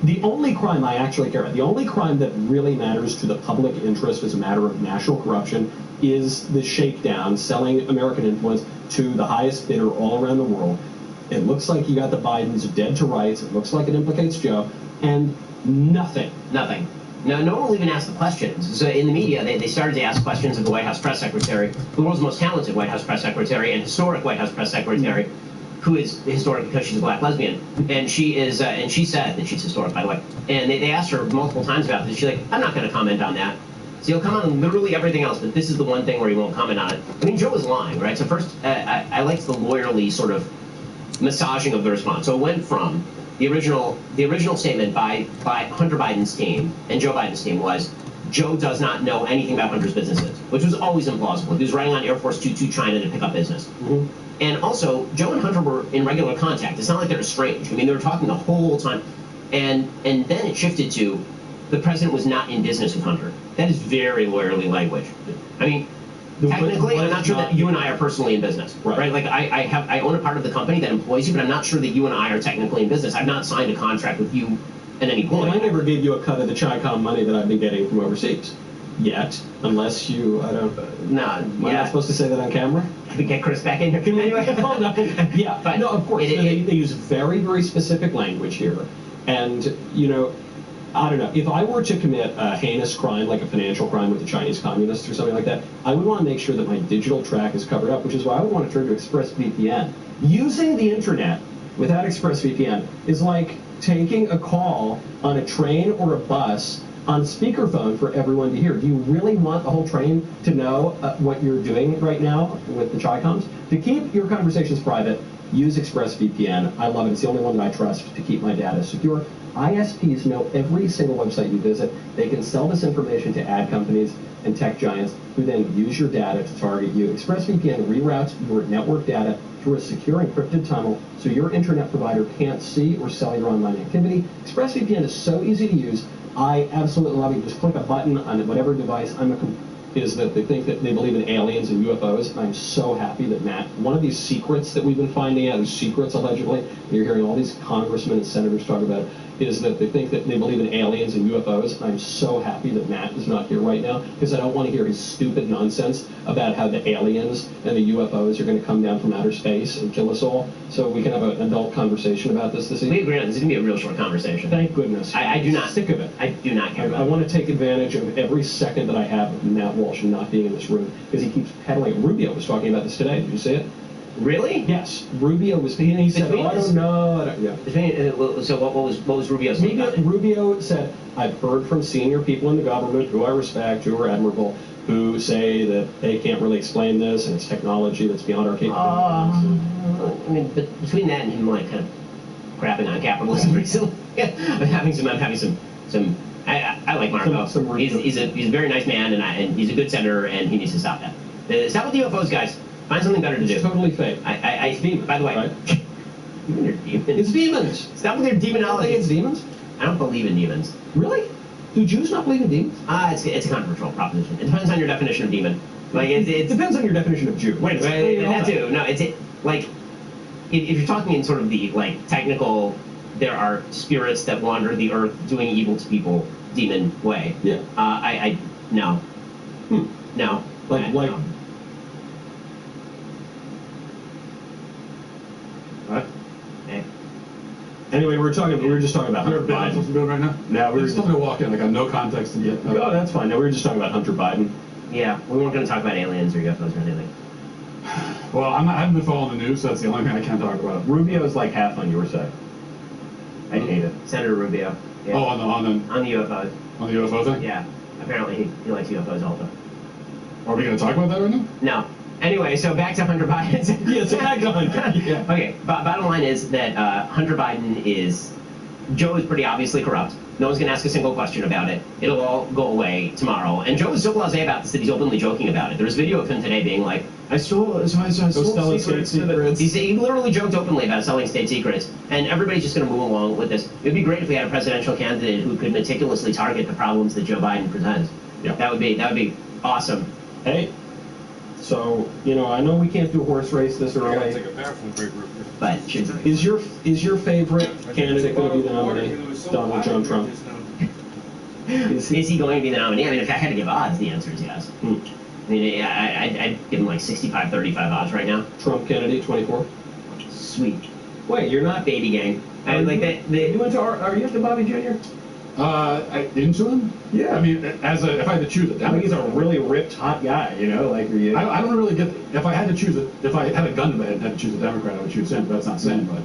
the only crime I actually care about, the only crime that really matters to the public interest as a matter of national corruption is the shakedown, selling American influence to the highest bidder all around the world. It looks like you got the Bidens dead to rights. It looks like it implicates Joe. And nothing. Nothing. No one will even ask the questions. So in the media, they started to ask questions of the White House press secretary, the world's most talented White House press secretary and historic White House press secretary, who is historic because she's a black lesbian. And she is, and she said that she's historic, by the way. And they asked her multiple times about this. She's like, I'm not going to comment on that. So he'll comment on literally everything else, but this is the one thing where he won't comment on it. I mean, Joe was lying, right? So first, I liked the lawyerly sort of massaging of the response. So it went from the original statement by Hunter Biden's team and Joe Biden's team was, Joe does not know anything about Hunter's businesses, which was always implausible. He was riding on Air Force 2 to China to pick up business. And also, Joe and Hunter were in regular contact. It's not like they're estranged. I mean, they were talking the whole time. And then it shifted to, the president was not in business with Hunter. That is very lawyerly language. I mean, technically, I'm not sure that you and I are personally in business, right? Like, I own a part of the company that employs you, but I'm not sure that you and I are technically in business. I've not signed a contract with you at any point. Well, I never gave you a cut of the Chi-Com money that I've been getting from overseas. Yet, unless you, I don't. No, am I not supposed to say that on camera? Can we get Chris back in here? Anyway. Yeah, but no, of course. They use very, very specific language here, and you know. I don't know. If I were to commit a heinous crime, like a financial crime with the Chinese communists or something like that, I would want to make sure that my digital track is covered up, which is why I would want to turn to ExpressVPN. Using the internet without ExpressVPN is like taking a call on a train or a bus on speakerphone for everyone to hear. Do you really want the whole train to know what you're doing right now with the Chi-Coms? To keep your conversations private, use ExpressVPN. I love it. It's the only one that I trust to keep my data secure. ISPs know every single website you visit. They can sell this information to ad companies and tech giants who then use your data to target you. ExpressVPN reroutes your network data through a secure encrypted tunnel so your internet provider can't see or sell your online activity. ExpressVPN is so easy to use. I absolutely love it. You just click a button on whatever device. I'm a is that they think that they believe in aliens and UFOs, and I'm so happy that Matt, one of these secrets that we've been finding out, these secrets allegedly, and you're hearing all these congressmen and senators talk about it, is that they think that they believe in aliens and UFOs, and I'm so happy that Matt is not here right now, because I don't want to hear his stupid nonsense about how the aliens and the UFOs are going to come down from outer space and kill us all. So we can have an adult conversation about this We evening. agree on this. It's going to be a real short conversation. Thank goodness. I do not. Sick of it. I do not care I about it. want to take advantage of every second that I have of Matt Walsh not being in this room, because he keeps peddling. Rubio was talking about this today. Did you see it? Really? Yes. Rubio was. He said, Between "Oh, I us? don't know." Yeah. So what was Rubio saying about it? Rubio said, "I've heard from senior people in the government who I respect, who are admirable, who say that they can't really explain this, and it's technology that's beyond our capabilities." I mean, but between that and him, like, kind of crapping on capitalism recently, I'm having some. I like Marco. Some he's a very nice man, and he's a good senator, and he needs to stop that. Stop with the UFOs, guys. Find something better to do. It's totally fake. It's demons. By the way, Right? even your demons. It's demons. Stop with your You don't think demonology. it's demons? I don't believe in demons. Really? Do Jews not believe in demons? It's a controversial proposition. It depends on your definition of demon. Like It it's depends on your definition of Jew. Wait a second. that too. No, like if you're talking in sort of the like technical, there are spirits that wander the earth doing evil to people, demon way. Yeah. I no. No. Like No. What? Okay. Anyway, we were just talking about Is there Hunter a bit I'm supposed to Biden. be doing right now? No, we were Just just. somebody to walk in, like I have no context to get. Oh, that's fine. No, we were just talking about Hunter Biden. Yeah, we weren't going to talk about aliens or UFOs or anything. Well, I haven't been following the news, so that's the only thing I can talk about. Rubio is like half on your side. I hate it. Senator Rubio. Yeah. Oh, on On the UFOs. the UFO thing. Yeah. Apparently he likes UFOs also. Are we going to talk about that right now? No. Anyway, so back to Hunter Biden. Yeah, so back to Hunter. Yeah. Okay, bottom line is that Hunter Biden Joe is pretty obviously corrupt. No one's going to ask a single question about it. It'll all go away tomorrow. And Joe is so blasé about this that he's openly joking about it. There's video of him today being like, I stole selling secrets. state secrets. He literally joked openly about selling state secrets. And everybody's just going to move along with this. It would be great if we had a presidential candidate who could meticulously target the problems that Joe Biden presents. Yeah. That would be awesome. Hey, so I know we can't do a horse race this I gotta early. take a bathroom break real quick. But Is your favorite candidate going to be the nominee? Donald John Trump. is he going to be the nominee? I mean, if I had to give odds, the answer is yes. I mean, I'd give him like 65-35 odds right now. Trump Kennedy 24. Sweet. Wait, you're not. Baby gang. I like that. You went to are you into Bobby Jr.? Into him? Yeah. I mean, if I had to choose it, I think he's a really ripped, hot guy. Like I don't really get. If I had to choose it, if I had a gun to my head and had to choose a Democrat, I would choose him. But that's not saying much.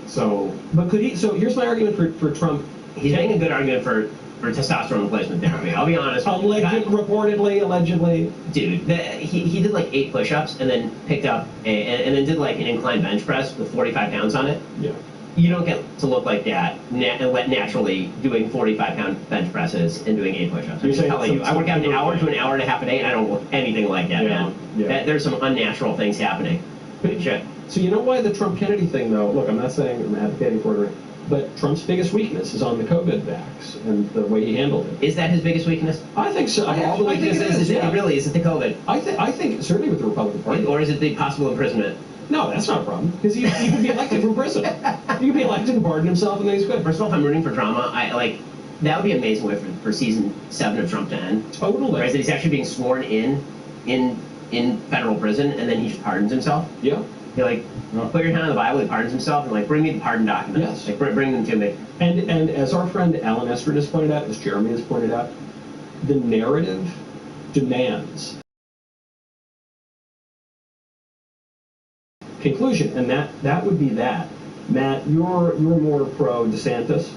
So, But could he? So here's my argument for Trump. He's making a good argument for testosterone replacement therapy. I'll be honest. Allegedly. Dude, he did like 8 push-ups and then picked up and then did like an incline bench press with 45 pounds on it. Yeah. You don't get to look like that naturally doing 45-pound bench presses and doing 8 push-ups. I'm just telling you. I work out an hour to an hour and a half a day, and I don't look anything like that, man. Yeah. There's some unnatural things happening. Good shit. So you know why the Trump Kennedy thing though? Look, I'm not saying I'm advocating for it, but Trump's biggest weakness is on the COVID vax and the way he handled it. Is that his biggest weakness? I think so. Of all the I think weaknesses, it really is it the COVID? I think certainly with the Republican Party. Or is it the possible imprisonment? No, that's not a problem because he could be elected from prison. He could be elected and pardon himself, and then he's good. First of all, if I'm rooting for drama, that would be an amazing way for season 7 of Trump to end. Totally. Right? That he's actually being sworn in federal prison, and then he just pardons himself. Yeah. He put your hand on the Bible, he pardons himself, and bring me the pardon documents. Yes. Bring them to me. And as our friend Alan Estrid has pointed out, as Jeremy has pointed out, the narrative demands conclusion, and that would be that. Matt, you're more pro DeSantis.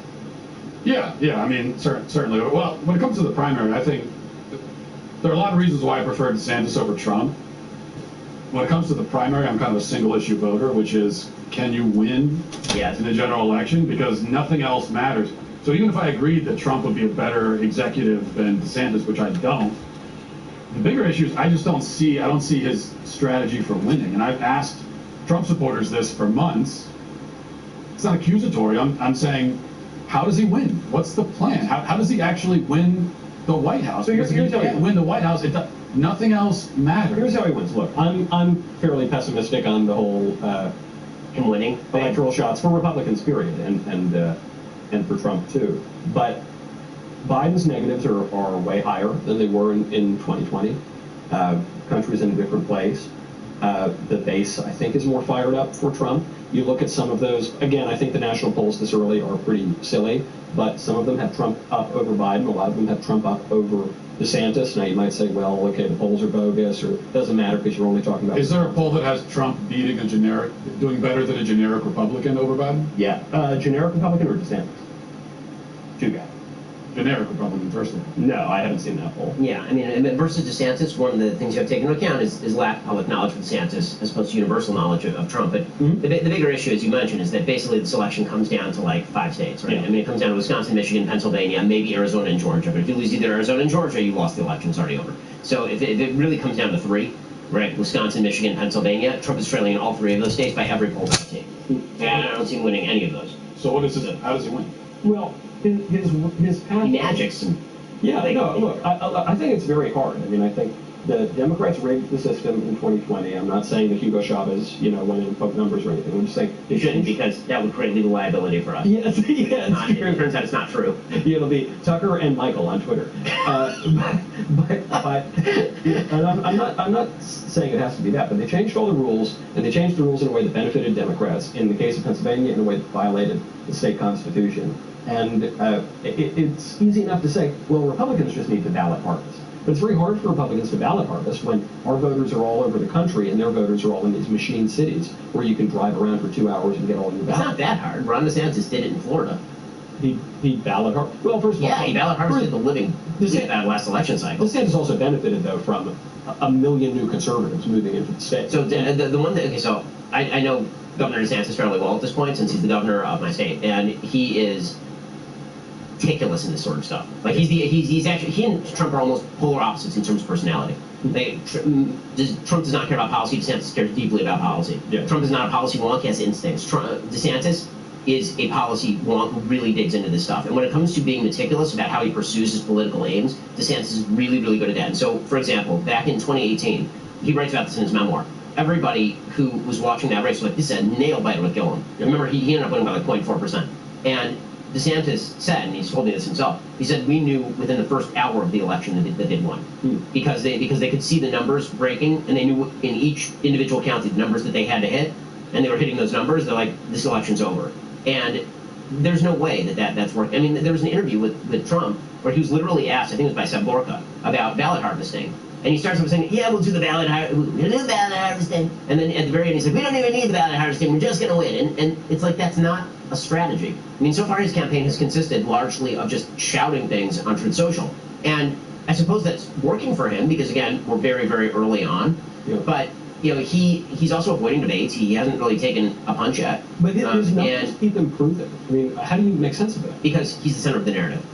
yeah. I mean, certainly. Well, when it comes to the primary, I think there are a lot of reasons why I prefer DeSantis over Trump. When it comes to the primary, I'm kind of a single-issue voter, which is, can you win Yes. in the general election? Because nothing else matters. So even if I agreed that Trump would be a better executive than DeSantis, which I don't, the bigger issue is I don't see his strategy for winning. And I've asked Trump supporters this for months. It's not accusatory. I'm saying, how does he win? What's the plan? How does he actually win the White House. So here's Because if how you he can't wins. win the White House, nothing else matters. Here's how he wins. Look, I'm fairly pessimistic on the whole Him winning. electoral shots for Republicans, period, and for Trump too. But Biden's negatives are way higher than they were in 2020. Country's in a different place. The base, I think, is more fired up for Trump. You look at some of those, again, I think the national polls this early are pretty silly, but some of them have Trump up over Biden. A lot of them have Trump up over DeSantis. Now you might say, well, okay, the polls are bogus, or it doesn't matter because you're only talking about... Is there a poll that has Trump beating doing better than a generic Republican over Biden? Yeah. Generic Republican or DeSantis? Two guys. Generic Republican, first of all. No, I haven't seen that poll. Yeah, I mean, versus DeSantis, one of the things you have to take into account is lack of public knowledge of DeSantis as opposed to universal knowledge of Trump. But the bigger issue, as you mentioned, is that basically this election comes down to like 5 states, right? Yeah. I mean, it comes down to Wisconsin, Michigan, Pennsylvania, maybe Arizona and Georgia. But if you lose either Arizona and Georgia, you lost the election. It's already over. So if it really comes down to 3, right? Wisconsin, Michigan, Pennsylvania, Trump is trailing in all 3 of those states by every poll I've seen. And I don't see him winning any of those. So what is it? How does he win? Well, his path... He magics and Yeah, no, look, I think it's very hard. I mean, I think the Democrats rigged the system in 2020. I'm not saying that Hugo Chavez, went in and poked numbers or anything. I'm just saying... you shouldn't, because that would create legal liability for us. Yes, yeah, it's true. It turns out it's not true. Yeah, it'll be Tucker and Michael on Twitter. And I'm not saying it has to be that, but they changed all the rules, and they changed the rules in a way that benefited Democrats. In the case of Pennsylvania, in a way that violated the state constitution. And it's easy enough to say, well, Republicans just need to ballot harvest. But it's very hard for Republicans to ballot harvest when our voters are all over the country and their voters are all in these machine cities where you can drive around for 2 hours and get all your ballots. It's not that hard. Ron DeSantis did it in Florida. He ballot harvested. Well, first of all, he ballot harvested the living that last election cycle. DeSantis also benefited, though, from a million new conservatives moving into the state. So the one that, okay, so I know Governor DeSantis fairly well at this point since he's the governor of my state, and he is meticulous in this sort of stuff. Like he's actually, he and Trump are almost polar opposites in terms of personality. Trump does not care about policy. DeSantis cares deeply about policy. Yeah. Trump is not a policy wonk. He has instincts. DeSantis is a policy wonk who really digs into this stuff. And when it comes to being meticulous about how he pursues his political aims, DeSantis is really, really good at that. And so, for example, back in 2018, he writes about this in his memoir. Everybody who was watching that race was like, this is a nail biter with Gillum. Remember, he ended up winning by like 0.4%. And DeSantis said, and he's told me this himself, he said, we knew within the first hour of the election that they'd won. Because they could see the numbers breaking, and they knew in each individual county the numbers that they had to hit, and they were hitting those numbers. They're like, this election's over. And there's no way that's working. I mean, there was an interview with Trump where he was literally asked, I think it was by Seb Gorka, about ballot harvesting. And he starts off saying, yeah, we'll do the ballot harvesting. And then at the very end, he's like, we don't even need the ballot harvesting. We're just going to win. And it's like, that's not a strategy. I mean, so far his campaign has consisted largely of just shouting things on Truth Social. And I suppose that's working for him because, again, we're very, very early on. Yeah. But, he's also avoiding debates. He hasn't really taken a punch yet. But his numbers keep improving. I mean, how do you make sense of it? Because he's the center of the narrative.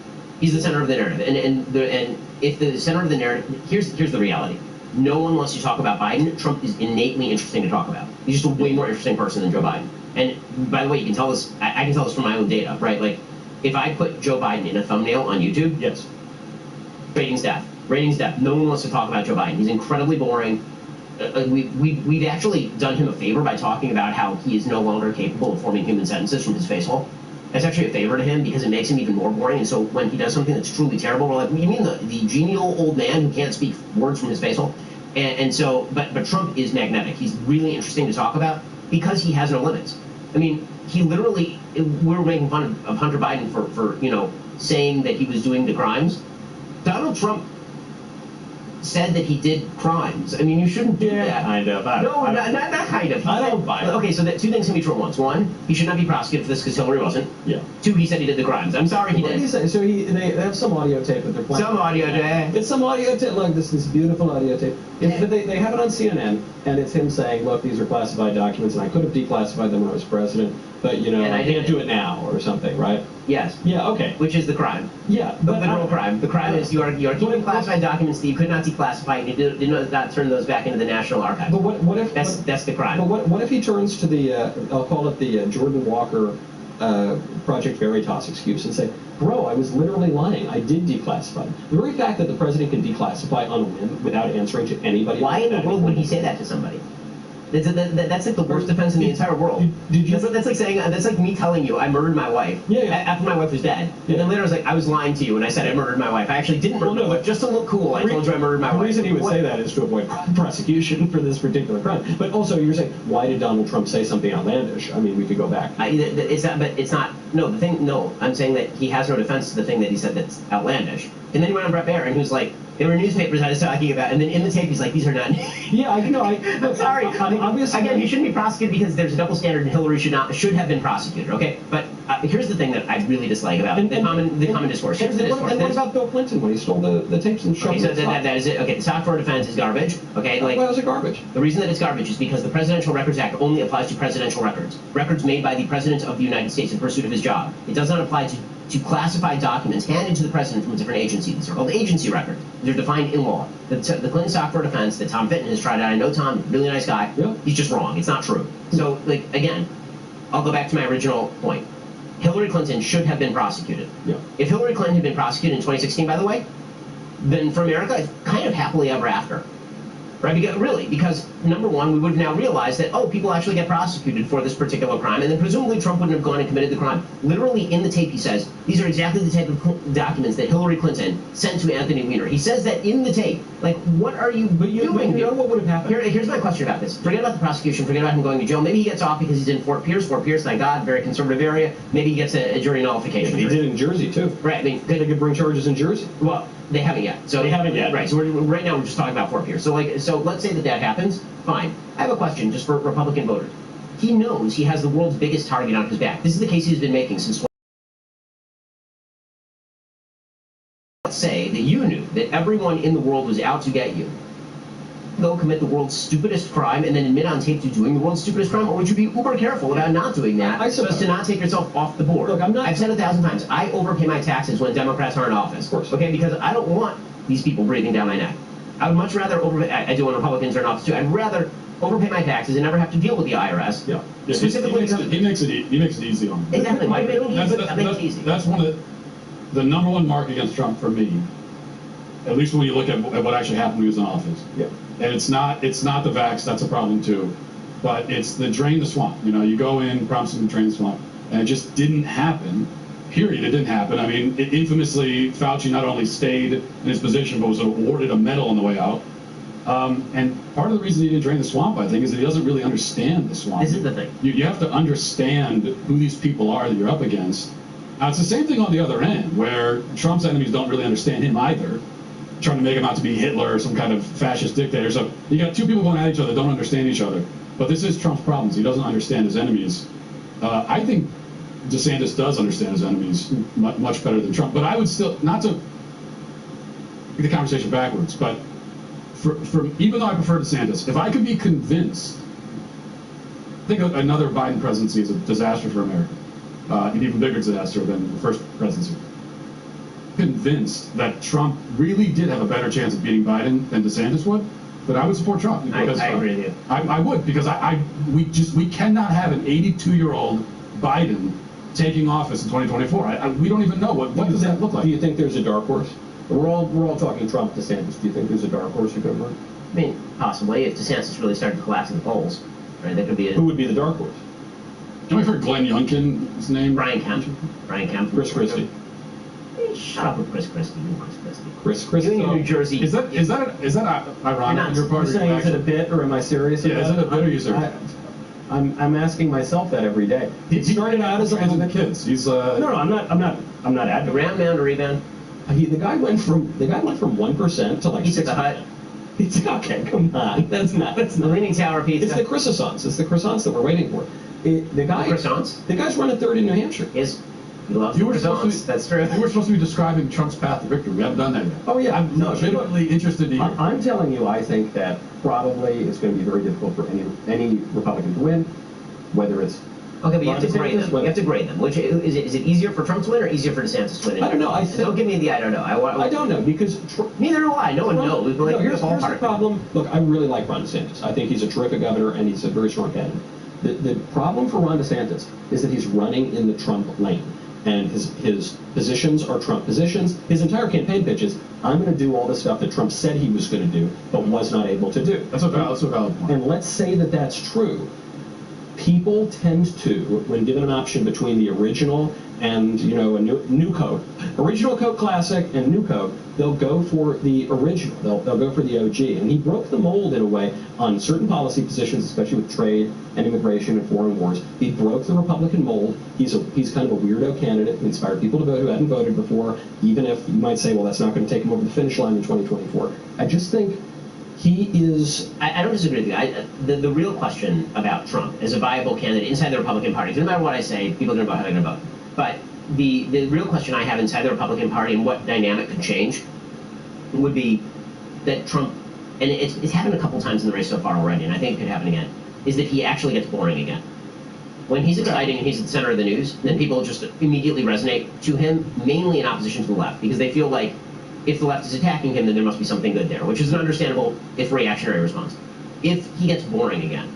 He's the center of the narrative. And if the center of the narrative, here's the reality. No one wants to talk about Biden. Trump is innately interesting to talk about. He's just a way more interesting person than Joe Biden. And by the way, you can tell this, I can tell this from my own data, right? Like, if I put Joe Biden in a thumbnail on YouTube, yes, ratings death. No one wants to talk about Joe Biden. He's incredibly boring. We've actually done him a favor by talking about how he is no longer capable of forming human sentences from his face hole. That's actually a favor to him because it makes him even more boring. And so when he does something that's truly terrible, we're like, you mean the genial old man who can't speak words from his face hole? And so, but Trump is magnetic. He's really interesting to talk about because he has no limits. I mean, he literally, we were making fun of Hunter Biden for saying that he was doing the crimes. Donald Trump said that he did crimes. I mean, you shouldn't do that. Kind of. Not kind of. I don't buy it. Okay, so two things can be true at once. One, he should not be prosecuted for this because Hillary wasn't. Yeah. Two, he said he did the crimes. I'm sorry, he did. What did he say? So they have some audio tape that they're playing. Some audio tape. It's some audio tape. Look, this beautiful audio tape. But they have it on CNN, and it's him saying, look, these are classified documents, and I could have declassified them when I was president, but, I can't do it now, or something, right? Yes. Yeah, okay. Which is the crime. Yeah. The literal crime. The crime is you are keeping classified documents that you could not declassify, and you did not turn those back into the National Archive. But what if... That's the crime. But what if he turns to the, I'll call it the Jordan Walker Project Veritas excuse and say, bro, I was literally lying. I did declassify them. The very fact that the president can declassify on a whim without answering to anybody. Why in the world would he say that to somebody? That's like the worst defense in the entire world. Did you? That's like saying, that's like me telling you I murdered my wife after my wife was dead. And then later I was like, I was lying to you when I said I murdered my wife. I actually didn't murder my wife. Just to look cool, I told you I murdered my wife. The reason he would say that is to avoid prosecution for this particular crime. But also, you're saying, why did Donald Trump say something outlandish? I mean, we could go back. It's that, but it's not. No, the thing. No, I'm saying that he has no defense to the thing that he said that's outlandish. And then he went on Brett Baier and he was like, there were newspapers I was talking about, and then in the tape he's like, these are not. Yeah, I know. I'm sorry. Obviously, again, he shouldn't be prosecuted because there's a double standard, and Hillary should have been prosecuted. Okay, but here's the thing that I really dislike about the common discourse. Here's the discourse. And what about Bill Clinton when he stole the tapes and shoved them? That is it. Okay, the stock for defense is garbage. Okay, like why is it garbage? The reason that it's garbage is because the Presidential Records Act only applies to presidential records, records made by the President of the United States in pursuit of his job. It does not apply to classified documents handed to the president from a different agency. These are called agency records. They're defined in law. The Clinton stock for defense that Tom Fitton has tried out. I know Tom, really nice guy. Yeah. He's just wrong. It's not true. So, like, again, I'll go back to my original point. Hillary Clinton should have been prosecuted. Yeah. If Hillary Clinton had been prosecuted in 2016, by the way, then for America, it's kind of happily ever after. Right? Because number one, we would have now realized that, oh, people actually get prosecuted for this particular crime, and then presumably Trump wouldn't have gone and committed the crime. Literally in the tape he says, these are exactly the type of documents that Hillary Clinton sent to Anthony Weiner. He says that in the tape. Like, what are you doing? You know what would have happened? Here's my question about this. Forget about the prosecution, forget about him going to jail. Maybe he gets off because he's in Fort Pierce, thank God, very conservative area. Maybe he gets a jury nullification. He did in Jersey, too. Right. I mean, they could bring charges in Jersey. Well, they haven't yet. So they haven't yet. Right. So right now we're just talking about Fort Pierce. So let's say that happens. Fine. I have a question just for Republican voters. He knows he has the world's biggest target on his back. This is the case he's been making since. Let's say that you knew that everyone in the world was out to get you. Go commit the world's stupidest crime and then admit on tape to doing the world's stupidest crime, or would you be uber careful about not doing that so as to not take yourself off the board? Look, I've said 1,000 times, I overpay my taxes when Democrats are in office. Of course. Okay, because I don't want these people breathing down my neck. I would much rather I do when Republicans are in office too. I'd rather overpay my taxes and never have to deal with the IRS. Yeah. Specifically, he makes it easy on them. Exactly. Why make it easy? That's one of the number one mark against Trump for me. At least when you look at what actually happened when he was in office. Yeah. And it's not the vax, that's a problem too. But it's the drain the swamp. You know, you go in, promise them to drain the swamp, and it just didn't happen. Period. It didn't happen. I mean, infamously, Fauci not only stayed in his position, but was awarded a medal on the way out. And part of the reason he didn't drain the swamp, I think, is that he doesn't really understand the swamp. This is the thing. You have to understand who these people are that you're up against. It's the same thing on the other end, where Trump's enemies don't really understand him either, trying to make him out to be Hitler or some kind of fascist dictator. So you got two people going at each other that don't understand each other. But this is Trump's problems. He doesn't understand his enemies. I think DeSantis does understand his enemies much better than Trump. But I would still, not to get the conversation backwards, but for even though I prefer DeSantis, if I could be convinced, I think another Biden presidency is a disaster for America, an even bigger disaster than the first presidency. Convinced that Trump really did have a better chance of beating Biden than DeSantis would, but I would support Trump because I agree with you. I would, because we cannot have an 82-year-old Biden taking office in 2024. We don't even know what does that look like. Do you think there's a dark horse? We're all talking Trump, DeSantis. Do you think there's a dark horse who could run? I mean, possibly if DeSantis really started to collapse in the polls, right? That could be. Who would be the dark horse? Have you heard Glenn Youngkin's name? Brian Kemp. Chris Christie. Shut up with Chris Christie. Chris Christie. You're in New Jersey. Is that ironic on your part? You're saying, is it a bit, or am I serious? Yeah, is it a bit, or are you serious? I'm asking myself that every day. He started out as a little bit. Kids. He's No, I'm not advocating. Round mound or rebound? The guy went from 1% to like. He's at the Hut. It's okay. Come on, that's not. The Leaning Tower pizza. It's the croissants. It's the croissants that we're waiting for. Croissants. The guy's running third in New Hampshire. Yes. He loves croissants. That's true. You were supposed to be describing Trump's path to victory. We haven't done that yet. Oh yeah. I'm legitimately interested to hear. I'm telling you, I think that probably it's going to be very difficult for any Republican to win, whether it's. Okay, but you have to grade them. You have to grade them. Which is it easier for Trump to win or easier for DeSantis to win? I don't know. Don't give me the I don't know. I don't know because neither do I. No one knows. Here's the problem. Look, I really like Ron DeSantis. I think he's a terrific governor and he's a very strong candidate. The problem for Ron DeSantis is that he's running in the Trump lane. And his positions are Trump positions. His entire campaign pitch is, I'm going to do all the stuff that Trump said he was going to do, but was not able to do. That's a valid point. And let's say that that's true. People tend to, when given an option between the original and, you know, a new code, original code classic and new code, they'll go for the original. They'll go for the OG. And he broke the mold in a way on certain policy positions, especially with trade and immigration and foreign wars. He broke the Republican mold. He's kind of a weirdo candidate who inspired people to vote who hadn't voted before, even if you might say, well, that's not going to take him over the finish line in 2024. I just think he is... I don't disagree with you. The real question about Trump as a viable candidate inside the Republican Party, no matter what I say, people are going to vote how they're going to vote. But the real question I have inside the Republican Party and what dynamic could change would be that Trump, and it's happened a couple times in the race so far already, and I think it could happen again, is that he actually gets boring again. When he's exciting and he's at the center of the news, then people just immediately resonate to him, mainly in opposition to the left, because they feel like if the left is attacking him, then there must be something good there, which is an understandable, if reactionary response. If he gets boring again,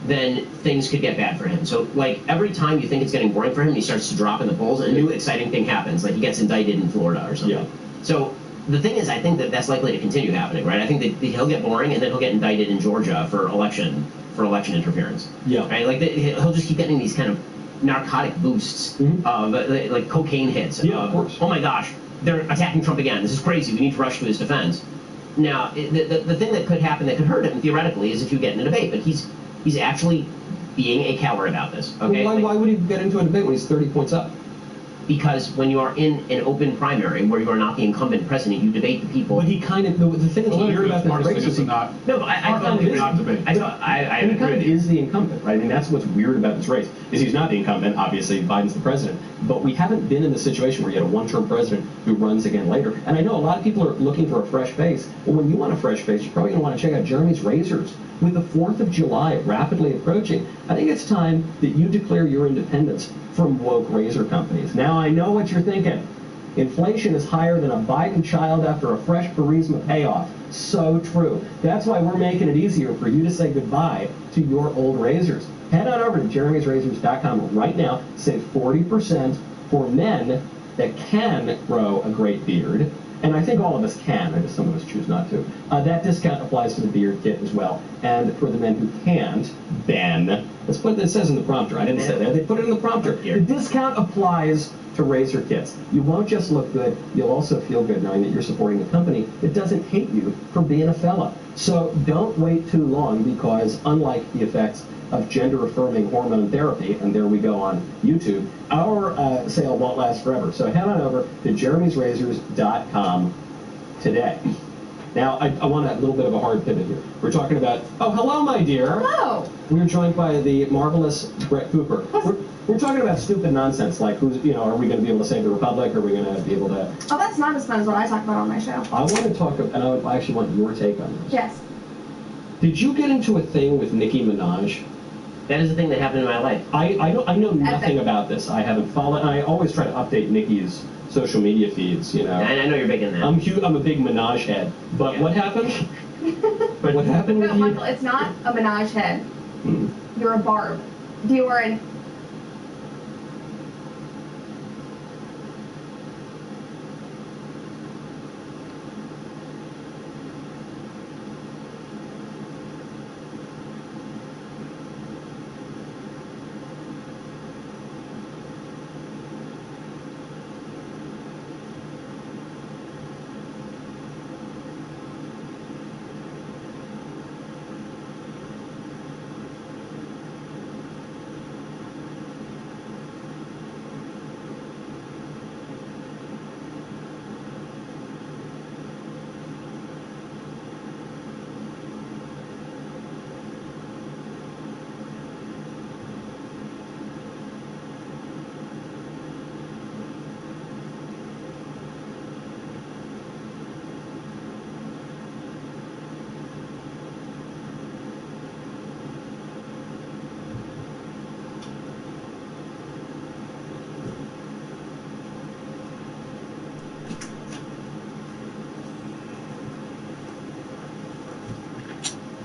then things could get bad for him. So, like, every time you think it's getting boring for him, he starts to drop in the polls, and a new exciting thing happens, like he gets indicted in Florida or something. Yeah. So the thing is, I think that that's likely to continue happening, right? I think that he'll get boring, and then he'll get indicted in Georgia for election interference. Yeah. Right? Like, he'll just keep getting these kind of narcotic boosts of, like, cocaine hits. Yeah, of course. Oh my gosh, they're attacking Trump again. This is crazy. We need to rush to his defense. Now, the thing that could happen that could hurt him, theoretically, is if you get in a debate, but he's actually being a coward about this. Okay? Well, why would he get into a debate when he's 30 points up? Because when you are in an open primary where you are not the incumbent president, you debate the people. But he kind of, the thing that's weird about this race is not. No, but I thought Maybe not debate. I the agree incumbent with you. is the incumbent, right? I mean, that's what's weird about this race, is he's not the incumbent. Obviously, Biden's the president. But we haven't been in the situation where you had a one-term president who runs again later. And I know a lot of people are looking for a fresh face. Well, when you want a fresh face, you're probably going to want to check out Jeremy's Razors. With the 4th of July rapidly approaching, I think it's time that you declare your independence from woke razor companies. Now, I know what you're thinking. Inflation is higher than a Biden child after a fresh Burisma payoff. So true. That's why we're making it easier for you to say goodbye to your old razors. Head on over to jeremysrazors.com right now. Save 40% for men that can grow a great beard. And I think all of us can, and some of us choose not to. That discount applies to the beard kit as well. And for the men who can't, Ben, let's put it says in the prompter. I didn't say that. They put it in the prompter. The discount applies to razor kits. You won't just look good, you'll also feel good knowing that you're supporting a company that doesn't hate you for being a fella. So don't wait too long, because unlike the effects of gender-affirming hormone therapy, and there we go on YouTube, our sale won't last forever. So head on over to jeremysrazors.com today. Now, I want a little bit of a hard pivot here. We're talking about, oh, hello, my dear. Hello. We're joined by the marvelous Brett Cooper. We're talking about stupid nonsense, like, are we going to be able to save the Republic? Are we going to be able to... Oh, that's not as fun as what I talk about on my show. I want to talk, and I actually want your take on this. Yes. Did you get into a thing with Nicki Minaj? That is the thing that happened in my life. I know nothing about this. I haven't followed. I always try to update Nicki's social media feeds. You know. And I know you're big in that. I'm a big Minaj head. But Yeah. what happened? What happened with No, you? Michael, it's not a Minaj head. Hmm. You're a barb. Dior and...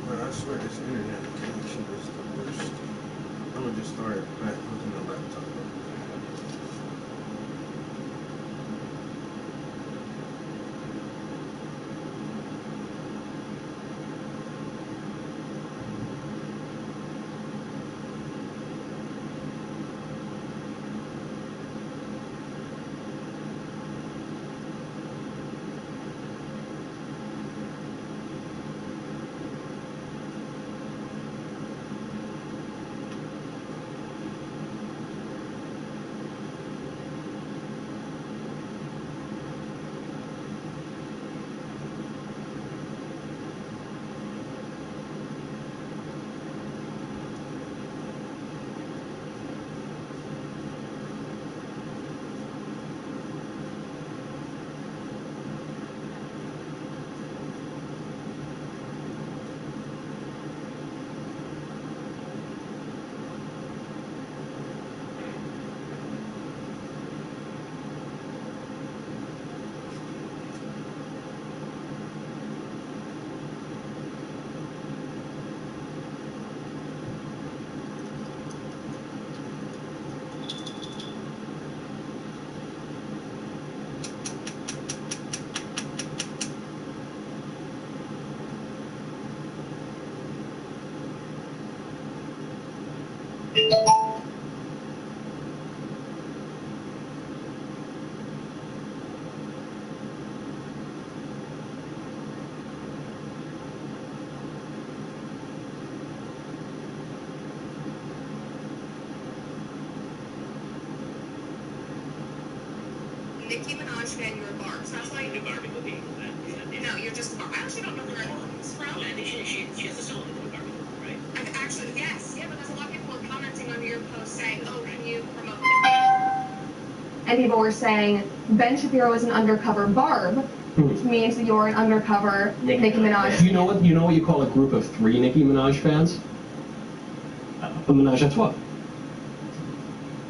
Man, I swear this internet connection is the worst. just started back looking at my laptop. Nicki Minaj fan, you're a Barb. So that's why you Barbie movie. No, you're just a Barb. I actually don't know where it's from. I think she has a song in the Barbie movie, right? Actually, yes. Yeah, but there's a lot of people commenting under your post saying, oh, can you promote it? And people were saying, Ben Shapiro is an undercover Barb, which means that you're an undercover Nicki Minaj. Do you know what you call a group of 3 Nicki Minaj fans? A Minaj à trois.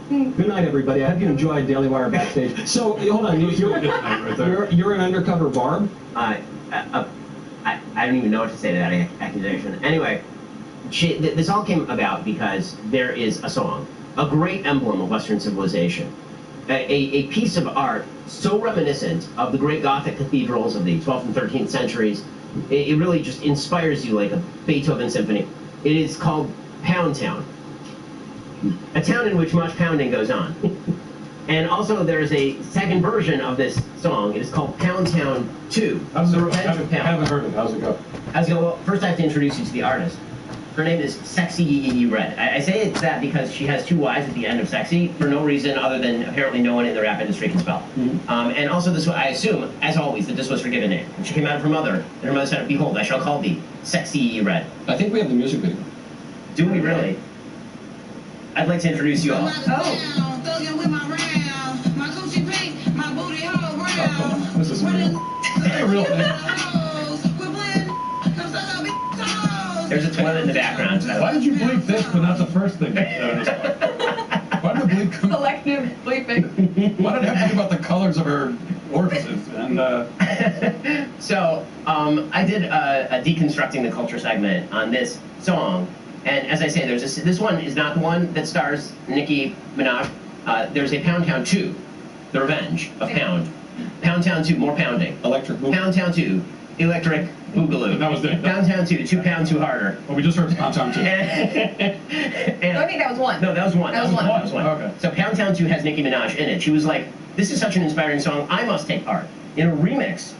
Good night, everybody. I hope you enjoyed Daily Wire Backstage. So, hold on. You're an undercover Barb? I don't even know what to say to that accusation. Anyway, this all came about because there is a song, a great emblem of Western civilization, a piece of art so reminiscent of the great Gothic cathedrals of the 12th and 13th centuries. It really just inspires you like a Beethoven symphony. It is called Pound Town. A town in which much pounding goes on. And also there's a second version of this song. It is called Pound Town 2. How's it, The Revenge of Pound. haven't heard it. How's it go? Well, first I have to introduce you to the artist. Her name is Sexy Yee Red. I say it's that because she has 2 Y's at the end of sexy for no reason other than apparently no one in the rap industry can spell. And also this, I assume, as always, that this was her given name. When she came out of her mother, and her mother said, behold, I shall call thee Sexy Yee Red. I think we have the music video. Do we really? I'd like to introduce you all. This is a real thing. There's a toilet in the background. Why did you bleep this, but not the first thing? Why did the bleep come? Selective bleeping. Why did it have to be about the colors of her orifices? And So, I did a deconstructing the culture segment on this song. And as I say, there's this one is not the one that stars Nicki Minaj. There's a Pound Town 2, The Revenge of Pound. Pound Town 2, more pounding. Electric Boogaloo. Pound Town 2, Electric Boogaloo. That was it. Pound Town 2, 2 pound, 2 harder. Well, we just heard Pound Town 2. And, I think that was one. no, that was one. That was one. That was one. Okay. So Pound Town 2 has Nicki Minaj in it. She was like, this is such an inspiring song, I must take part in a remix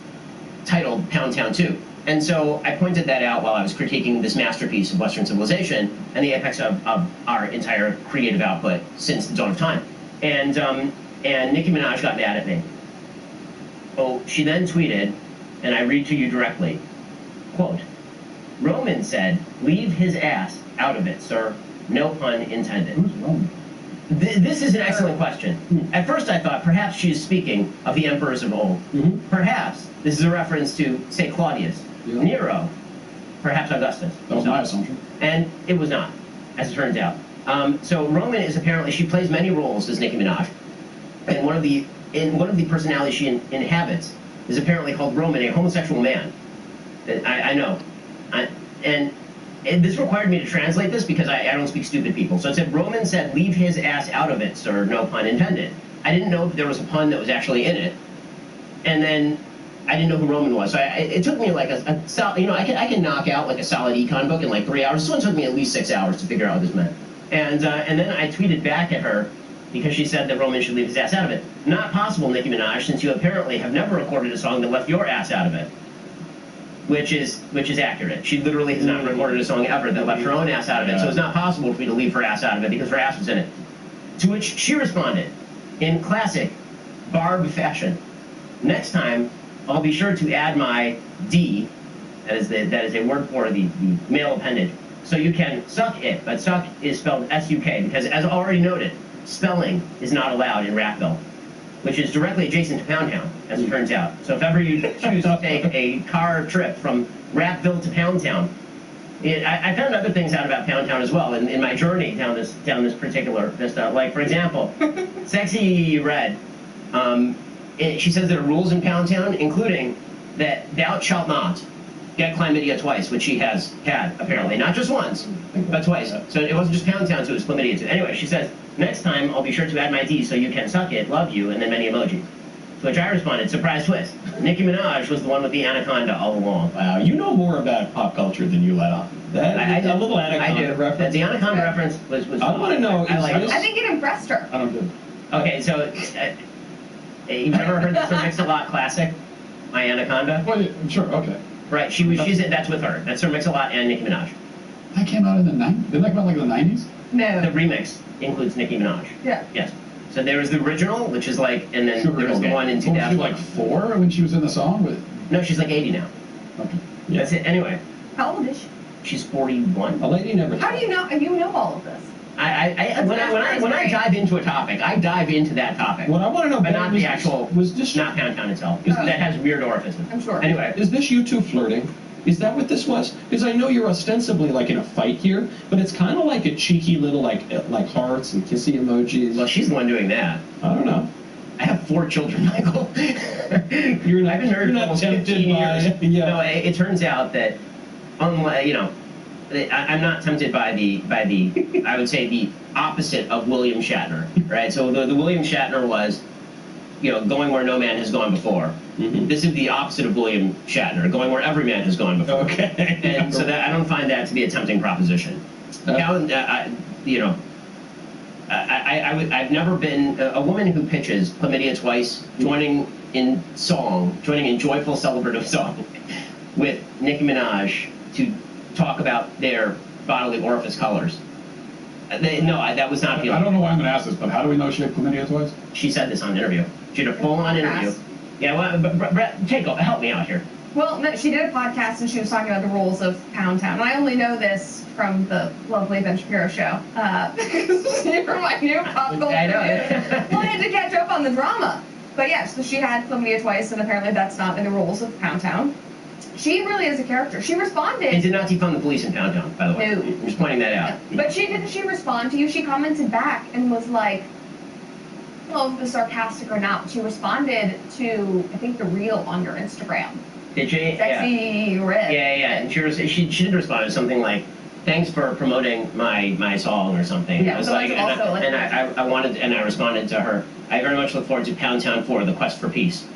titled Pound Town 2. And so I pointed that out while I was critiquing this masterpiece of Western civilization and the apex of our entire creative output since the dawn of time. And Nicki Minaj got mad at me. Oh, she then tweeted, and I read to you directly, quote, Roman said, leave his ass out of it, sir. No pun intended. Who's Roman? This is an excellent question. At first I thought perhaps she is speaking of the emperors of old. Perhaps this is a reference to, say, Claudius, Nero, perhaps Augustus. That was my assumption. And it was not, as it turns out. So Roman is apparently, she plays many roles as Nicki Minaj. And one of the personalities she inhabits is apparently called Roman, a homosexual man. I know. And and this required me to translate this because I don't speak stupid people. So it said, Roman said, leave his ass out of it, sir, no pun intended. I didn't know if there was a pun that was actually in it. And then I didn't know who Roman was. So it took me like I can knock out like a solid econ book in like 3 hours. This one took me at least 6 hours to figure out what this meant. And then I tweeted back at her because she said that Roman should leave his ass out of it. Not possible, Nicki Minaj, since you apparently have never recorded a song that left your ass out of it. Which is accurate. She literally has not recorded a song ever that left her own ass out of it. So it's not possible for me to leave her ass out of it because her ass was in it. To which she responded in classic Barb fashion. Next time, I'll be sure to add my D, that is a word for the male appendage, so you can suck it, but suck is spelled S-U-K, because as already noted, spelling is not allowed in Rackville, which is directly adjacent to Pound Town, as it turns out. So if ever you choose to take a car trip from Rackville to Pound Town, I found other things out about Pound Town as well in my journey down this particular vista. Like, for example, Sexy Red, she says there are rules in Pound Town, including that thou shalt not get chlamydia twice, which she has had, apparently. Not just once, but twice. So it wasn't just Pound Town, so it was chlamydia too. Anyway, she says, next time I'll be sure to add my D so you can suck it, love you, and then many emojis. To which I responded, surprise twist. Nicki Minaj was the one with the anaconda all along. Wow, you know more about pop culture than you let on. A little anaconda reference. The anaconda reference was I want to know. I think it impressed her. I don't do. Okay, so you've ever heard the Sir Mix-a-Lot classic, My Anaconda? Well, yeah, sure, okay. Right, that's with her. That's Sir Mix-a-Lot and Nicki Minaj. That came out in the 90s? Didn't that come out like in the 90s? No. The remix includes Nicki Minaj. Yeah. Yes. So there was the original, which is like, and then Sugar there was the one in Was she 2000. like 4 when she was in the song? No, she's like 80 now. Okay. Yeah. That's it. Anyway, How old is she? she's 41. A lady never. How do you know? You know all of this. When I dive into a topic, I dive into that topic. What I want to know, But Ben, not the actual, was this not Pound Town itself. Oh. That has weird orifices. I'm sure. Anyway, Is this you two flirting? Is that what this was? Because I know you're ostensibly like in a fight here, but it's kind of like a cheeky little like hearts and kissy emojis. well, she's the one doing that. I don't know. I have 4 children, Michael. I've been married for almost 15 years. Yeah. No, it turns out that, unlike, I'm not tempted by the I would say the opposite of William Shatner, right? So the William Shatner was, going where no man has gone before. Mm-hmm. This is the opposite of William Shatner, going where every man has gone before. Okay. And so that I don't find that to be a tempting proposition. I've never been a woman who pitches chlamydia twice, joining in joyful celebrative song with Nicki Minaj to talk about their bodily orifice colors. That was not appealing. I don't know why I'm going to ask this, but how do we know she had chlamydia twice? She said this on an interview. She did a full-on interview. Yeah, well, Brett, help me out here. Well, no, she did a podcast and she was talking about the rules of Pound Town. And I only know this from the lovely Ben Shapiro show. Because you're my new pop culture. I know. Wanted to catch up on the drama. But yes, so she had chlamydia twice, and apparently that's not in the rules of Pound Town. She really is a character. She responded. It did not defund the police in Pound Town, by the way. No. I'm just pointing that out. But didn't she respond to you? She commented back and was like, I don't know if it was sarcastic or not, but she responded to, I think, the reel on your Instagram. Did she? Sexy Red. Yeah. And she did respond to something like, "Thanks for promoting my song" or something. Yeah, I was so like, that's also like I responded to her. I very much look forward to Pound Town 4: The Quest for Peace.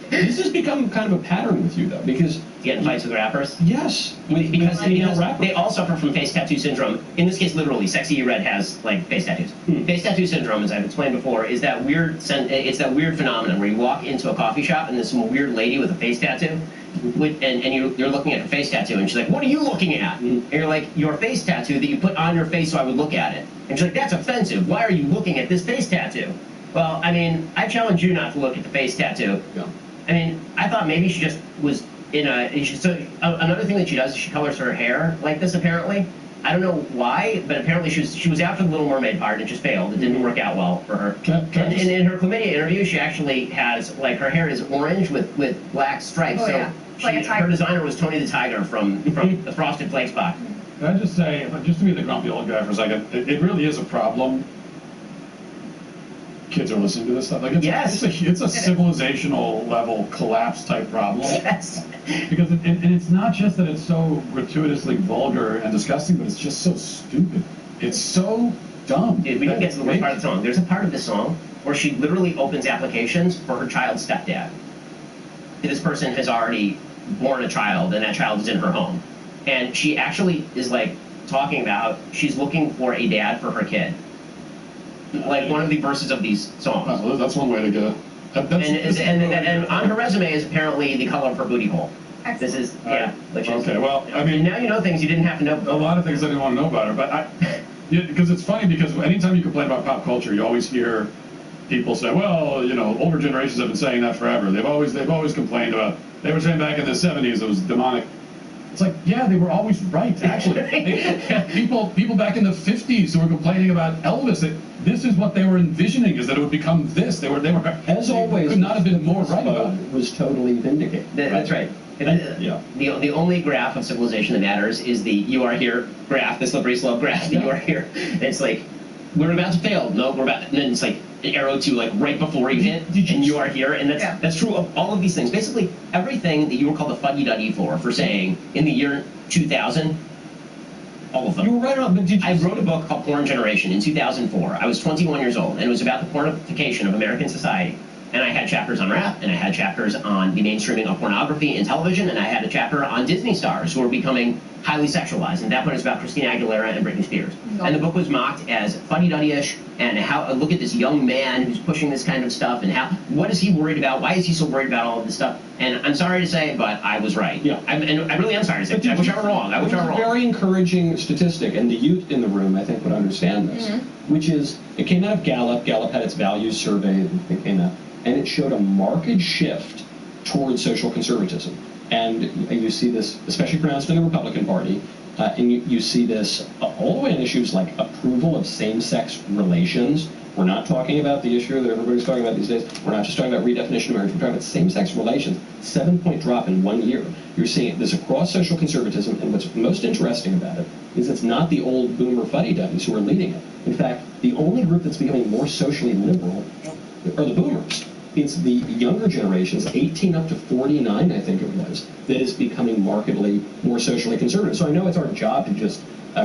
This has become kind of a pattern with you, though, because Getting fights with rappers. yes, Because rappers. they all suffer from face tattoo syndrome. In this case, literally, Sexy Red has like face tattoos. Face tattoo syndrome, as I've explained before, is that weird phenomenon where you walk into a coffee shop and there's some weird lady with a face tattoo, and you're looking at her face tattoo, and she's like, "What are you looking at?" And you're like, "Your face tattoo that you put on your face so I would look at it." And she's like, "That's offensive. Why are you looking at this face tattoo?" Well, I mean, I challenge you not to look at the face tattoo. Yeah. I mean, I thought maybe she just was in another thing that she does is she colors her hair like this, apparently. I don't know why, but apparently she was after the Little Mermaid part and it just failed. It didn't work out well for her. And in her chlamydia interview, she actually has, like, her hair is orange with black stripes. Oh, so yeah. Like a tiger. her designer was Tony the Tiger from the Frosted Flakes box. Can I just say, just to be the grumpy old guy for a second, it really is a problem kids are listening to this stuff. Like, Yes. it's a civilizational level collapse type problem. Yes. Because and it's not just that it's so gratuitously vulgar and disgusting, but it's just so stupid. It's so dumb. Dude, we didn't get to the worst part of the song. There's a part of the song where she literally opens applications for her child's stepdad. This person has already born a child, and that child is in her home. And she actually is like talking about she's looking for a dad for her kid. Like one of the verses of these songs. Well, that's one way to go. And on her resume is apparently the color of her booty hole. Excellent. This is, yeah. Which is, Okay, well, I mean, and now you know things you didn't have to know a before. lot of things I didn't want to know about her, but because it's funny because anytime you complain about pop culture, you always hear people say, well, you know, older generations have been saying that forever. They've always complained about, they were saying back in the 70s it was demonic. It's like, yeah, they were always right, actually. People back in the 50s who were complaining about Elvis, this is what they were envisioning, is that it would become this. They were As always, could not have been more right about it. Was totally vindicated. That's right. Yeah. The only graph of civilization that matters is the you are here graph, the slippery slope graph, the you are here. And it's like, we're about to fail. No, we're about, and then it's like an arrow to like right before you hit, and you are here. And that's true of all of these things. Basically, everything that you were called a fuddy-duddy for saying in the year 2000, all of them. You were right on, but did you... I wrote a book called Porn Generation in 2004. I was 21 years old, and it was about the pornification of American society. And I had chapters on rap, and I had chapters on the mainstreaming of pornography in television, and I had a chapter on Disney stars who were becoming highly sexualized. And that one is about Christina Aguilera and Britney Spears. And the book was mocked as fuddy-duddy-ish, and how look at this young man who's pushing this kind of stuff, and what is he worried about? Why is he so worried about all of this stuff? And I'm sorry to say, but I was right. Yeah. And I really am sorry to say. I wish I were wrong. I wish I were wrong. It's a very encouraging statistic, and the youth in the room, I think, would understand this, which is, it came out of Gallup. Gallup had its values survey that came out, and it showed a marked shift towards social conservatism. And you see this especially pronounced in the Republican Party, and you see this all the way on issues like approval of same-sex relations. We're not talking about the issue that everybody's talking about these days. We're not just talking about redefinition of marriage. We're talking about same-sex relations. 7-point drop in 1 year. You're seeing this across social conservatism, and what's most interesting about it is it's not the old boomer fuddy-duddies who are leading it. In fact, the only group that's becoming more socially liberal are the boomers. It's the younger generations, 18 up to 49, I think it was, that is becoming markedly more socially conservative. So I know it's our job to just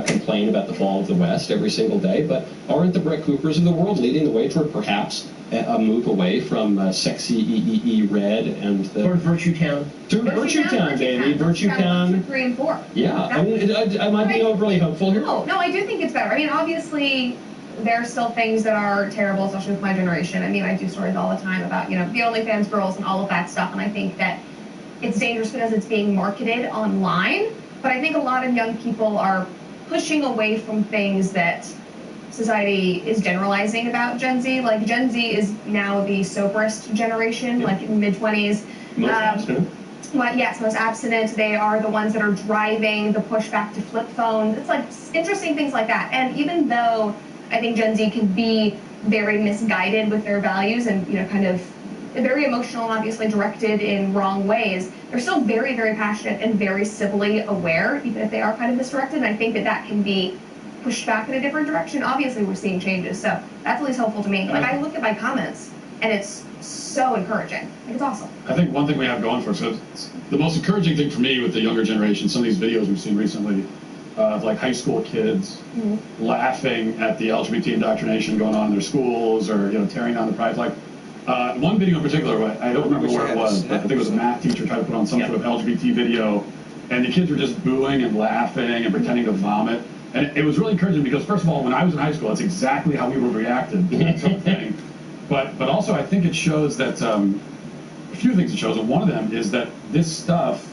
complain about the fall of the West every single day, but aren't the Brett Coopers of the world leading the way toward perhaps a move away from sexy EEE red and the... Or Virtue Town. To Virtue Town, baby. Virtue Town. 3 and 4. Yeah. I mean, I might be overly hopeful here. No, I do think it's better. I mean, obviously, there are still things that are terrible, especially with my generation. I mean, I do stories all the time about, you know, the OnlyFans girls and all of that stuff, and I think that it's dangerous because it's being marketed online. But I think a lot of young people are pushing away from things that society is generalizing about Gen Z. Like, Gen Z is now the soberest generation, like in mid-20s. Most abstinent. Well, yes, most abstinent. They are the ones that are driving the pushback to flip phone. It's like interesting things like that. And even though I think Gen Z can be very misguided with their values and, you know, kind of very emotional and obviously directed in wrong ways, they're still very, very passionate and very civilly aware, even if they are kind of misdirected. And I think that that can be pushed back in a different direction. Obviously, we're seeing changes, so that's at least helpful to me. Like, I look at my comments, and it's so encouraging. Like, it's awesome. I think one thing we have going for us, so the most encouraging thing for me with the younger generation, some of these videos we've seen recently, of like high school kids laughing at the LGBT indoctrination going on in their schools, or, you know, tearing down the pride flag. One video in particular, I don't remember where it was, but I think it was a math teacher tried to put on some sort of LGBT video, and the kids were just booing and laughing and pretending to vomit. And it was really encouraging because, first of all, when I was in high school, that's exactly how we would react to that sort of thing. But also, I think it shows that a few things it shows, and one of them is that this stuff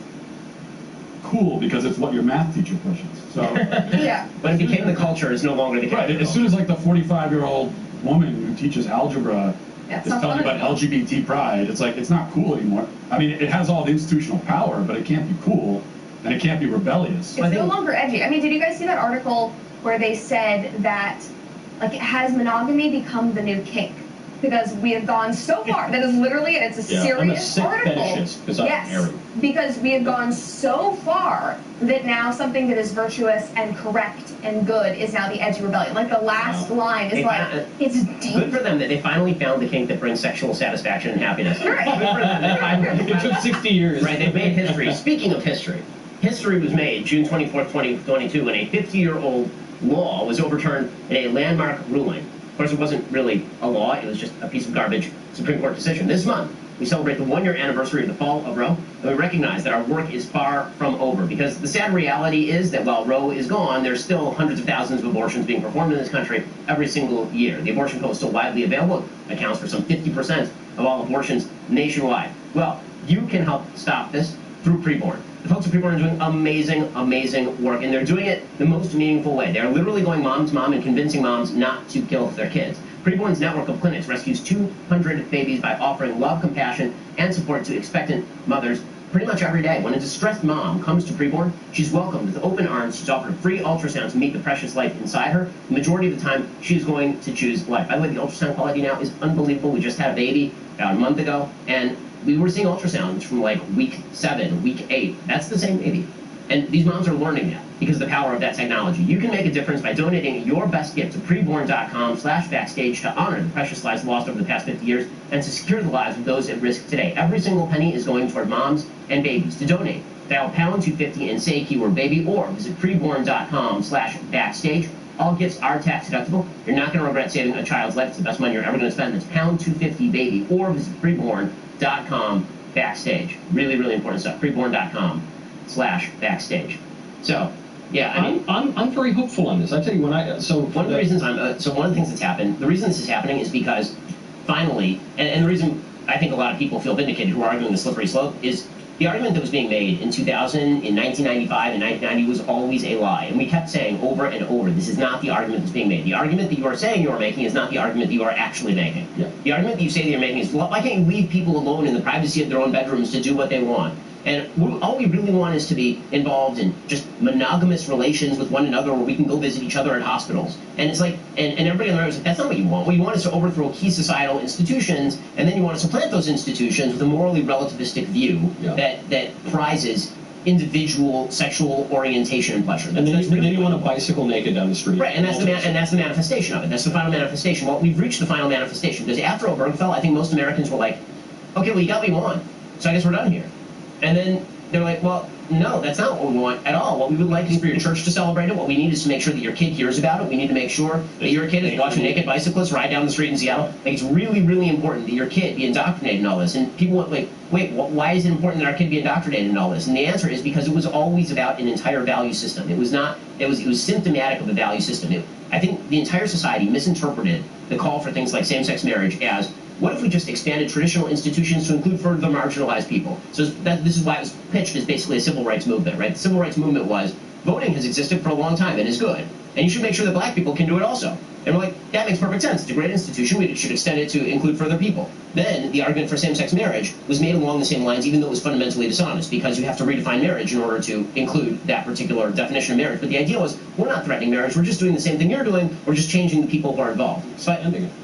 cool because it's what your math teacher pushes. So Yeah. When it became the culture, it's no longer the right. culture. As soon as like the 45-year-old woman who teaches algebra Yeah, is telling you about LGBT pride, it's like it's not cool anymore. I mean, it has all the institutional power, but it can't be cool and it can't be rebellious. It's no longer edgy. I mean, did you guys see that article where they said that, like, has monogamy become the new kink? because we have gone so far. That is literally, it's a Yeah, I'm a serious sick article. fetishist because I'm Yes, married. because we have gone so far that now something that is virtuous and correct and good is now the edgy rebellion. Like the last line is They like, found- it's Good deep. for them that they finally found the kink that brings sexual satisfaction and happiness. Right. Good for them. They finally- It took 60 years. Right, they've made history. Speaking of history, history was made June 24th, 2022, when a 50-year-old law was overturned in a landmark ruling. Of course, it wasn't really a law, it was just a piece of garbage Supreme Court decision. This month, we celebrate the one-year anniversary of the fall of Roe, and we recognize that our work is far from over, because the sad reality is that while Roe is gone, there's still hundreds of thousands of abortions being performed in this country every single year. The abortion pill is still widely available. It accounts for some 50% of all abortions nationwide. Well, you can help stop this through Preborn. The folks at Preborn are doing amazing, amazing work, and they're doing it the most meaningful way. They're literally going mom to mom and convincing moms not to kill their kids. Preborn's network of clinics rescues 200 babies by offering love, compassion, and support to expectant mothers pretty much every day. When a distressed mom comes to Preborn, she's welcomed with open arms. She's offered a free ultrasound to meet the precious life inside her. The majority of the time, she's going to choose life. By the way, the ultrasound quality now is unbelievable. We just had a baby about a month ago, and we were seeing ultrasounds from like week 7, week 8. That's the same baby. And these moms are learning that because of the power of that technology. You can make a difference by donating your best gift to preborn.com/backstage to honor the precious lives lost over the past 50 years and to secure the lives of those at risk today. Every single penny is going toward moms and babies. To donate, dial pound 250 and say keyword baby, or visit preborn.com/backstage. All gifts are tax deductible. You're not going to regret saving a child's life. It's the best money you're ever going to spend. That's pound 250 baby, or visit preborn.com/backstage. Really, really important stuff. preborn.com/backstage. So, yeah, I mean, I'm very hopeful on this. I tell you, when one of the reasons one of the things that's happened, the reason this is happening is because finally, and the reason I think a lot of people feel vindicated who are arguing the slippery slope is the argument that was being made in 2000, in 1995, and 1990 was always a lie. And we kept saying over and over, this is not the argument that's being made. The argument that you are saying you are making is not the argument that you are actually making. Yeah. The argument that you say that you're making is, well, why can't you leave people alone in the privacy of their own bedrooms to do what they want? And all we really want is to be involved in just monogamous relations with one another where we can go visit each other at hospitals. And it's like, and everybody on the road is like, that's not what you want. What you want is to overthrow key societal institutions, and then you want to supplant those institutions with a morally relativistic view that prizes individual sexual orientation and pleasure. And then you want to bicycle naked down the street. Right, and that's the manifestation of it. That's the final manifestation. Well, we've reached the final manifestation, because after Obergefell, I think most Americans were like, okay, well, you got what you want, so I guess we're done here. And then they're like, well, no, that's not what we want at all. What we would like is for your church to celebrate it. What we need is to make sure that your kid hears about it. We need to make sure that your kid is watching naked bicyclists ride down the street in Seattle. Like, it's really, really important that your kid be indoctrinated in all this. And people went like, wait, why is it important that our kid be indoctrinated in all this? And the answer is because it was always about an entire value system. It was not, it was symptomatic of a value system. I think the entire society misinterpreted the call for things like same-sex marriage as, what if we just expanded traditional institutions to include further marginalized people? So this is why it was pitched as basically a civil rights movement, right? The civil rights movement was, voting has existed for a long time and is good, and you should make sure that black people can do it also. And we're like, that makes perfect sense. It's a great institution. We should extend it to include further people. Then the argument for same-sex marriage was made along the same lines, even though it was fundamentally dishonest, because you have to redefine marriage in order to include that particular definition of marriage. But the idea was, we're not threatening marriage. We're just doing the same thing you're doing. We're just changing the people who are involved.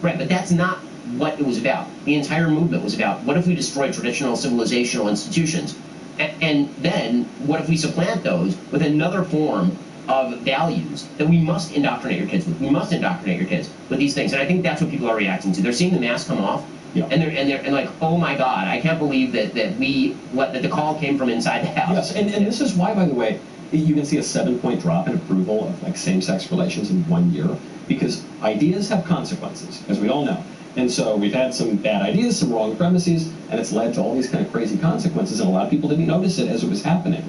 Right, but that's not what it was about. The entire movement was about, what if we destroy traditional civilizational institutions? And then, what if we supplant those with another form of values that we must indoctrinate your kids with? We must indoctrinate your kids with these things. And I think that's what people are reacting to. They're seeing the mask come off, and they're like, oh my God, I can't believe that the call came from inside the house. Yes, and this is why, by the way, you can see a 7-point drop in approval of like same-sex relations in 1 year, because ideas have consequences, as we all know. And so we've had some bad ideas, some wrong premises, and it's led to all these kind of crazy consequences, and a lot of people didn't notice it as it was happening.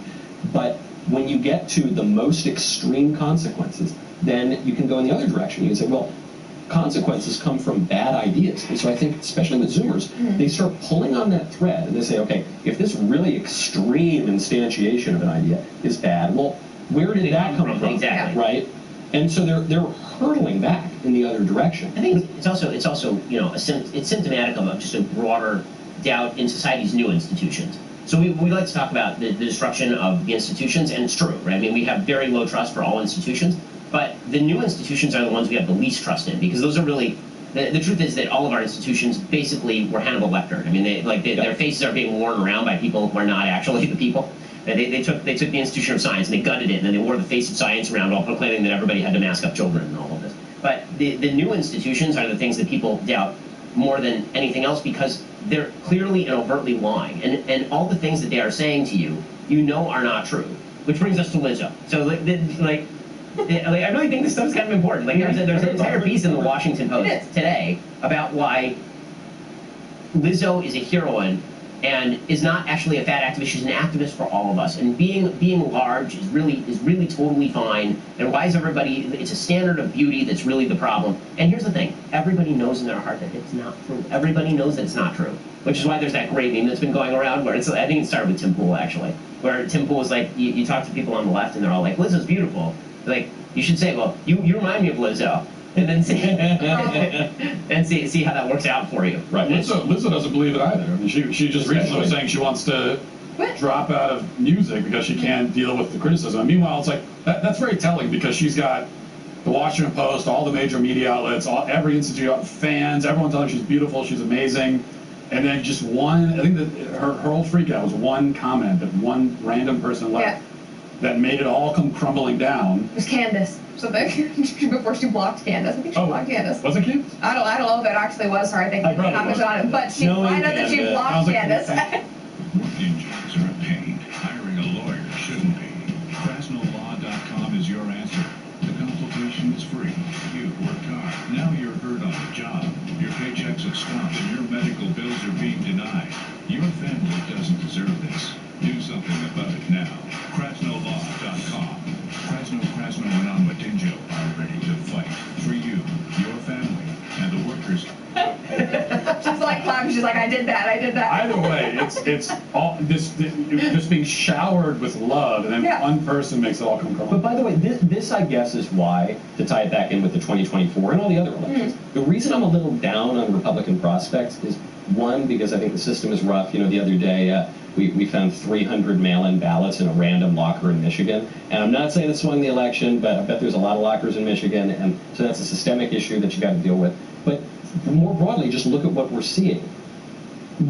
But when you get to the most extreme consequences, then you can go in the other direction. You can say, well, consequences come from bad ideas. And so I think, especially with Zoomers, they start pulling on that thread, and they say, okay, if this really extreme instantiation of an idea is bad, well, where did that come from? Exactly. Right? And so they're hurtling back in the other direction. I think it's also it's symptomatic of just a broader doubt in society's new institutions. So we like to talk about the destruction of the institutions, and it's true, right? I mean, we have very low trust for all institutions, but the new institutions are the ones we have the least trust in, because those are really the truth is that all of our institutions basically were Hannibal Lecter. I mean, their faces are being worn around by people who are not actually the people. They took the institution of science and they gutted it, and then they wore the face of science around while proclaiming that everybody had to mask up children and all of this. But the new institutions are the things that people doubt more than anything else because they're clearly and overtly lying. And all the things that they are saying to you, you know are not true. Which brings us to Lizzo. So, I really think this stuff's kind of important. Like, there's an entire piece in the Washington Post today about why Lizzo is a heroine and is not actually a fat activist. She's an activist for all of us. And being large is really totally fine. And why is everybody? It's a standard of beauty that's really the problem. And here's the thing: everybody knows in their heart that it's not true. Everybody knows that it's not true. Which is why there's that great meme that's been going around where I think it started with Tim Pool actually, where Tim Pool was like, you talk to people on the left and they're all like, Lizzo's beautiful. Like, you should say, well, you remind me of Lizzo. And then see how that works out for you. Right. Lizzo doesn't believe it either. I mean, she just recently was saying she wants to drop out of music because she can't deal with the criticism. And meanwhile, it's like that's very telling because she's got the Washington Post, all the major media outlets, every institute, fans, everyone telling her she's beautiful, she's amazing. And then just one, I think that her whole freak out was one comment that one random person left that made it all come crumbling down. It was Candace. Something before she blocked Candace. I think she blocked Candace. Was it Candace? I don't know if it actually was her. I think she commented on it, but I know that she blocked Candace. Mortgages are a pain. Hiring a lawyer shouldn't be. FresnoLaw.com is your answer. The consultation is free. You worked hard. Now you're hurt on the job. Your paychecks have stopped and your medical bills are being denied. Your family doesn't deserve this. Do something about it now. FresnoLaw.com. Krasno and Amadinjo are ready to fight for you, your family, and the workers. She's like clapping. She's like, I did that. Either way, it's all this just being showered with love, and then one person makes it all come crumbling. But by the way, this I guess is why, to tie it back in with the 2024 and all the other elections, the reason I'm a little down on Republican prospects is, one, because I think the system is rough. You know, the other day we found 300 mail-in ballots in a random locker in Michigan. And I'm not saying it swung the election, but I bet there's a lot of lockers in Michigan, and so that's a systemic issue that you got to deal with. But more broadly, just look at what we're seeing.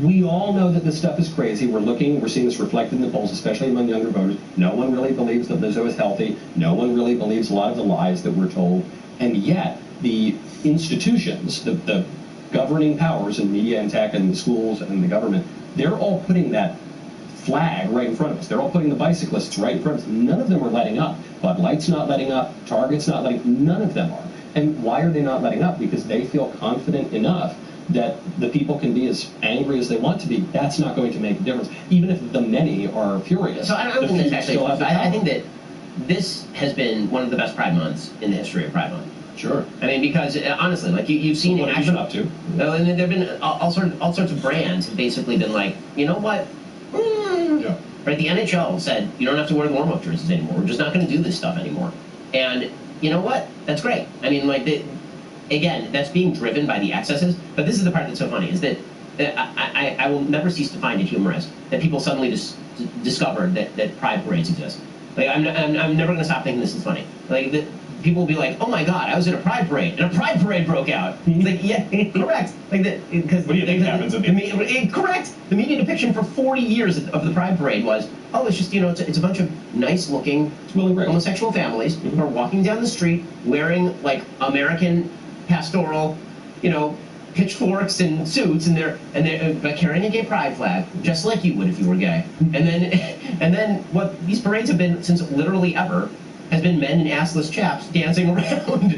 We all know that this stuff is crazy. We're seeing this reflected in the polls, especially among younger voters. No one really believes that Lizzo is healthy. No one really believes a lot of the lies that we're told. And yet, the institutions, the governing powers in media and tech and the schools and the government, they're all putting that flag right in front of us. They're all putting the bicyclists right in front of us. None of them are letting up. Bud Light's not letting up. Target's not letting up. None of them are. And why are they not letting up? Because they feel confident enough that the people can be as angry as they want to be. That's not going to make a difference, even if the many are furious. So I don't think that's actually. I think that this has been one of the best Pride months in the history of Pride Month. Sure. I mean, because honestly, like you've seen what in action. Up to. And there've been all sorts of brands have basically been like, you know what? Right. The NHL said you don't have to wear the warm-up jerseys anymore. We're just not going to do this stuff anymore. And you know what? That's great. I mean, like again, that's being driven by the excesses. But this is the part that's so funny: is that I will never cease to find it humorous that people suddenly discovered that pride parades exist. Like I'm never going to stop thinking this is funny. Like people will be like, "Oh my God, I was at a pride parade, and a pride parade broke out." It's like, yeah, correct. Like because what do you think happens at the correct. The media depiction for 40 years of the pride parade was, oh, it's just it's a bunch of nice-looking homosexual families who are walking down the street wearing like American pastoral, pitchforks and suits, and they're carrying a gay pride flag, just like you would if you were gay. And then what these parades have been since literally ever has been men in assless chaps dancing around.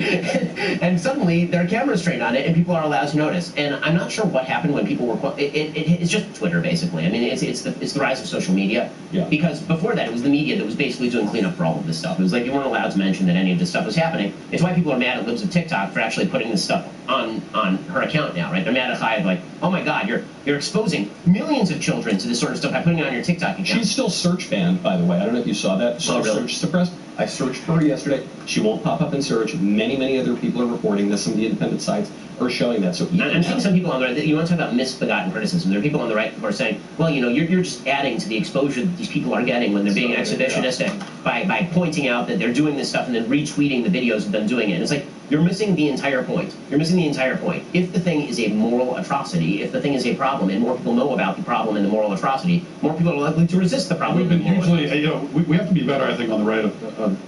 And suddenly there are cameras trained on it and people are allowed to notice. And I'm not sure what happened when people were... It's just Twitter, basically. I mean, it's the rise of social media. Yeah. Because before that, it was the media that was basically doing cleanup for all of this stuff. It was like you weren't allowed to mention that any of this stuff was happening. It's why people are mad at libs of TikTok for actually putting this stuff on her account now, right? They're mad at Chayav, like, oh my God, you're exposing millions of children to this sort of stuff by putting it on your TikTok account. She's still search banned, by the way. I don't know if you saw that. Oh, really? Search suppressed. I searched for her yesterday. She won't pop up in search. Many other people are reporting this, some of the independent sites. are showing that. So I'm seeing some people on the right, you want to talk about misbegotten criticism. There are people on the right who are saying, well, you know, you're just adding to the exposure that these people are getting when they're being exhibitionistic by pointing out that they're doing this stuff and then retweeting the videos of them doing it. And it's like, you're missing the entire point. You're missing the entire point. If the thing is a moral atrocity, if the thing is a problem, and more people know about the problem and the moral atrocity, more people are likely to resist the problem. We've been hugely, you know, we have to be better, I think, on the right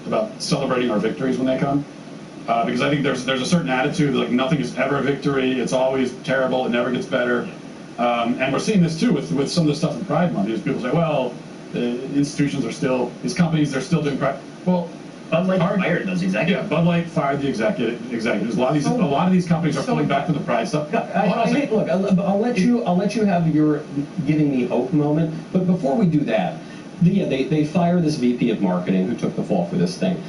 about celebrating our victories when they come. Because I think there's a certain attitude, like nothing is ever a victory, it's always terrible, it never gets better. And we're seeing this too with some of the stuff in Pride Month. People say, well, the institutions are still, these companies, they're still doing Pride. Well, Bud Light fired those executives. Yeah, Bud Light fired the executives. A lot of these companies are pulling back from the Pride stuff. Look, I'll let you have your giving me hope moment. But before we do that, they fire this VP of marketing who took the fall for this thing.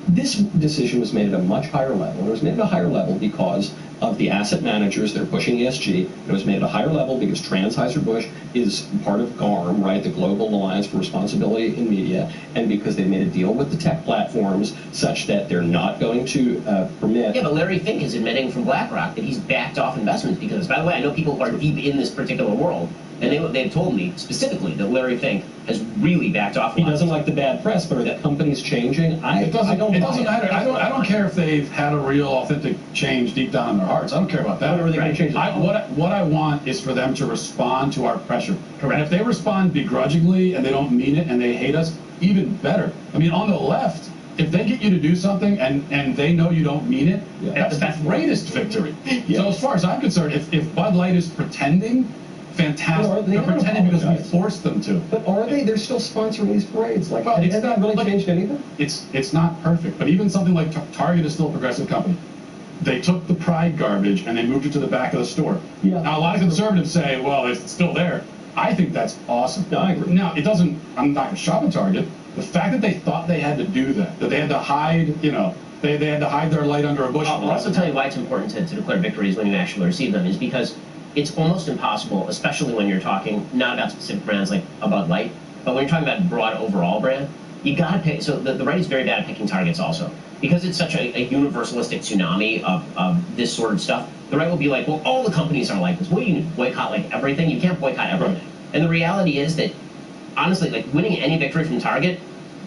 This decision was made at a much higher level. It was made at a higher level because of the asset managers that are pushing ESG. It was made at a higher level because Anheuser-Busch is part of GARM, right, the Global Alliance for Responsibility in Media, and because they made a deal with the tech platforms such that they're not going to permit... Yeah, but Larry Fink is admitting from BlackRock that he's backed off investments because, by the way, I know people who are deep in this particular world, and they've told me specifically that Larry Fink has really backed off. He doesn't like the bad press, but are the companies changing? It doesn't matter. I don't care if they've had a real, authentic change deep down in their hearts. I don't care about that. What are they going to change? What I want is for them to respond to our pressure. Correct. And if they respond begrudgingly and they don't mean it and they hate us, even better. I mean, on the left, if they get you to do something and they know you don't mean it, that's the greatest victory. Yeah. So as far as I'm concerned, if Bud Light is pretending, fantastic. They're pretending because we forced them to. But are they? They're still sponsoring these parades. Like, well, has that really changed anything? It's not perfect. But even something like Target is still a progressive company. They took the Pride garbage and they moved it to the back of the store. Yeah. Now, a lot of conservatives say, well, it's still there. I think that's awesome. No, I agree. Now, it doesn't, I'm not going to shop at Target. The fact that they thought they had to do that they had to hide, you know, they had to hide their light under a bushel. I'll also tell you why it's important to declare victories when you actually receive them, is because it's almost impossible, especially when you're talking not about specific brands like a Bud Light, but when you're talking about broad overall brand, you got to pick. So the right is very bad at picking targets also. Because it's such a universalistic tsunami of this sort of stuff, the right will be like, well, all the companies are like this. What do you boycott, like everything? You can't boycott everything. And the reality is that, honestly, like winning any victory from Target,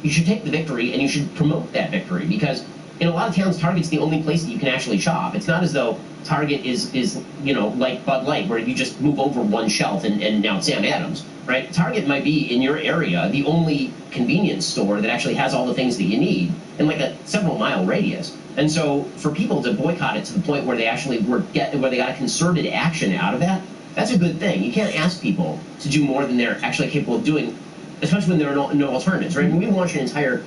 you should take the victory and you should promote that victory, because in a lot of towns, Target's the only place that you can actually shop. It's not as though Target is you know, like Bud Light, where you just move over one shelf and now it's Sam Adams, right? Target might be, in your area, the only convenience store that actually has all the things that you need in like a several-mile radius. And so for people to boycott it to the point where they actually where they got a concerted action out of that, that's a good thing. You can't ask people to do more than they're actually capable of doing, especially when there are no alternatives, right? I mean, we've launched entire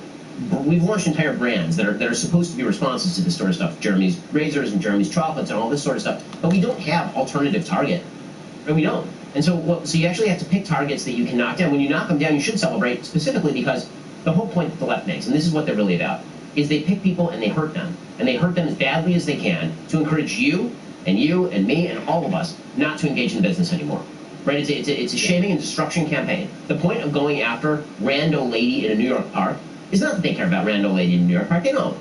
brands that are supposed to be responses to this sort of stuff, Jeremy's razors and Jeremy's chocolates and all this sort of stuff, but we don't have alternative Target, right? We don't. And so you actually have to pick targets that you can knock down. When you knock them down, you should celebrate, specifically because the whole point that the left makes, and this is what they're really about, is they pick people and they hurt them. And they hurt them as badly as they can to encourage you and me and all of us not to engage in business anymore. Right? It's a shaming and destruction campaign. The point of going after Rando Lady in a New York park is not that they care about Rando Lady in a New York park. They don't.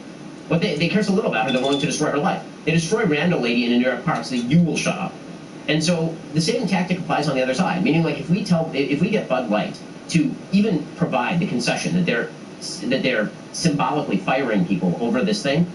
What they care so little about her, they're willing to destroy her life. They destroy Rando Lady in a New York park so that you will shut up. And so the same tactic applies on the other side. Meaning, like, if we get Bud Light to even provide the concession that they're symbolically firing people over this thing,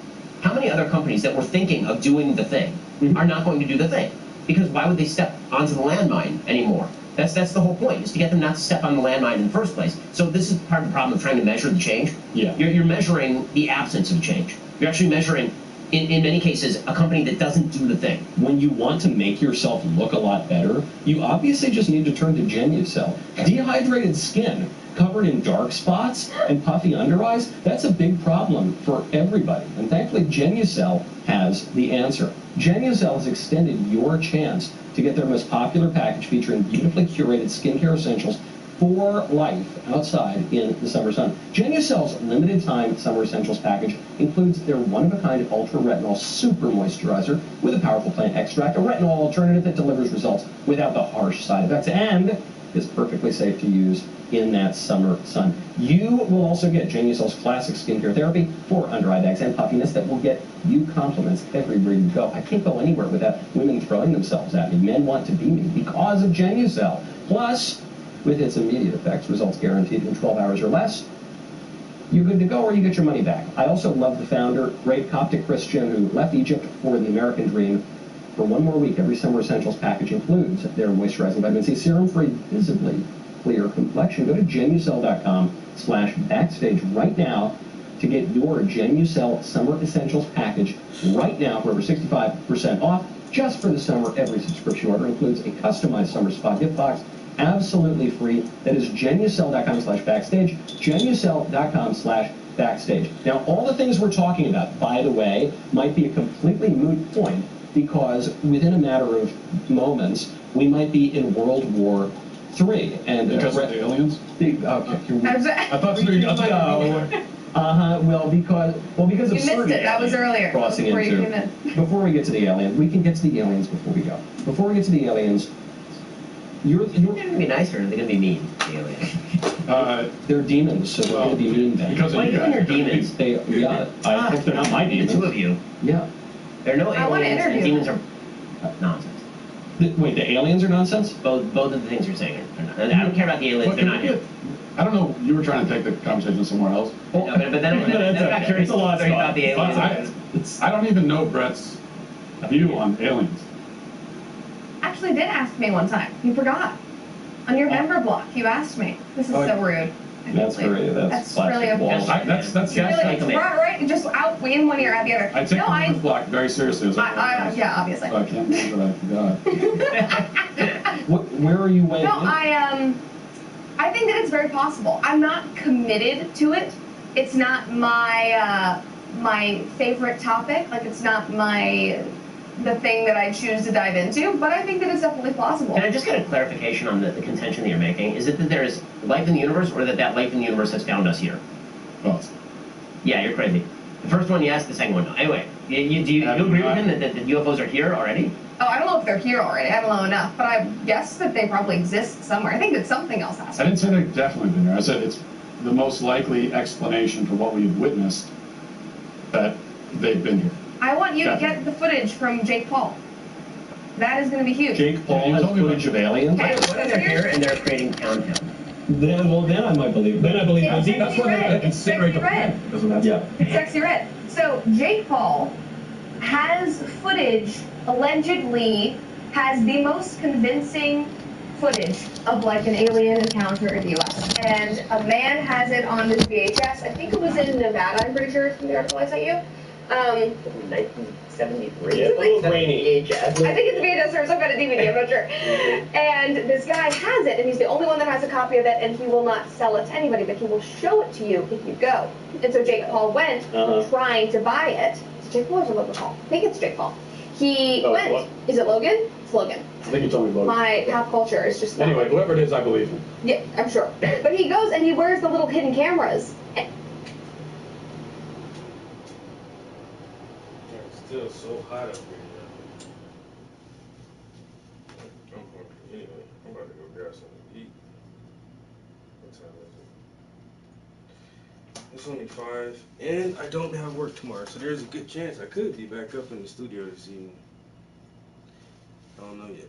how many other companies that were thinking of doing the thing are not going to do the thing? Because why would they step onto the landmine anymore? That's the whole point, is to get them not to step on the landmine in the first place. So this is part of the problem of trying to measure the change. Yeah. You're measuring the absence of change. You're actually measuring, in many cases, a company that doesn't do the thing. When you want to make yourself look a lot better, you obviously just need to turn to Genucel. Dehydrated skin covered in dark spots and puffy under eyes, that's a big problem for everybody. And thankfully, Genucel has the answer. Genucel has extended your chance to get their most popular package featuring beautifully curated skincare essentials for life outside in the summer sun. Genucel's limited time summer essentials package includes their one-of-a-kind ultra retinol super moisturizer with a powerful plant extract, a retinol alternative that delivers results without the harsh side effects, and is perfectly safe to use in that summer sun. You will also get Genucel's classic skincare therapy for under-eye bags and puffiness that will get you compliments everywhere you go. I can't go anywhere without women throwing themselves at me. Men want to be me because of Genucel. Plus, with its immediate effects, results guaranteed in 12 hours or less, you're good to go or you get your money back. I also love the founder, great Coptic Christian who left Egypt for the American dream. For one more week, every Summer Essentials package includes their moisturizing vitamin C serum-free, visibly clear complexion. Go to Genucel.com/backstage right now to get your Genucel Summer Essentials package right now for over 65% off. Just for the summer, every subscription order includes a customized summer spa gift box, absolutely free. That is Genucel.com/backstage, Genucel.com/backstage. Now, all the things we're talking about, by the way, might be a completely moot point, because within a matter of moments, we might be in World War III. And because of the aliens? Okay. I thought you were. Well, because of you missed it. That was earlier. Crossing before into. You came in. Before we get to the aliens, we can get to the aliens before we go. Before we get to the aliens, They're going to be nicer, or they're going to be mean, the aliens? they're demons, so they're going to be mean then. Because Why of you are guys. demons? I hope they're not my The demons. two of you. Yeah. There are no I wanna aliens, and interview demons are nonsense. Wait, the aliens are nonsense? Both of the things you're saying are not. I don't care about the aliens, they're not here. I don't know. You were trying to take the conversation somewhere else. No, but then I got curious It's a lot of stuff. about the aliens. I don't even know Brett's view on aliens. Actually did ask me one time. You forgot. On your member block, you asked me. This is so rude. That's really That's plastic really walls. That's Really, it's right, just out in one ear, out the other. I take the member block very seriously. Yeah, obviously. So I can't believe that I forgot. Where are you weighing? No, I think that it's very possible. I'm not committed to it. It's not my my favorite topic. Like, it's not the thing that I choose to dive into, but I think that it's definitely plausible. Can I just get a clarification on the contention that you're making? Is it that there is life in the universe, or that life in the universe has found us here? Both. Yeah, you're crazy. The first one yes, the second one no. Anyway, do you agree with him that the UFOs are here already? Oh, I don't know if they're here already. I don't know enough, but I guess that they probably exist somewhere. I think that something else has to. I didn't say they've definitely been there. I said it's the most likely explanation for what we've witnessed that they've been here. I want you to get the footage from Jake Paul. That is going to be huge. Jake Paul has footage of aliens? Okay, What if they're here and they're creating Countdown? Then I might believe. Then I believe. It's That's what they incinerate the Red. planet. Yeah. It's Sexy Red. So Jake Paul has footage, allegedly has the most convincing footage of like an alien encounter in the U.S. And a man has it on his VHS. I think it was in Nevada, I'm pretty sure, from the article I sent you. 1973. Yeah, a little grainy. I think it's VHS or some kind of DVD, I'm not sure. And this guy has it, and he's the only one that has a copy of it, and he will not sell it to anybody, but he will show it to you if you go. And so Jake Paul went trying to buy it. Is it Jake Paul or Logan Paul? I think it's Jake Paul. He went. What? Is it Logan? It's Logan. I think you told me about it. My pop culture is just not. Anyway, whoever it is, I believe him. Yeah, I'm sure. But he goes and he wears the little hidden cameras. It's still so hot up here. Anyway, I'm about to go grab something to eat. What time is it? It's only 5, and I don't have work tomorrow, so there's a good chance I could be back up in the studio this evening. I don't know yet.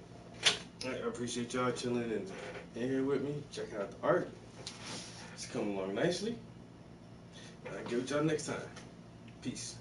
I appreciate y'all chilling and in here with me, checking out the art. It's coming along nicely. I'll get with y'all next time. Peace.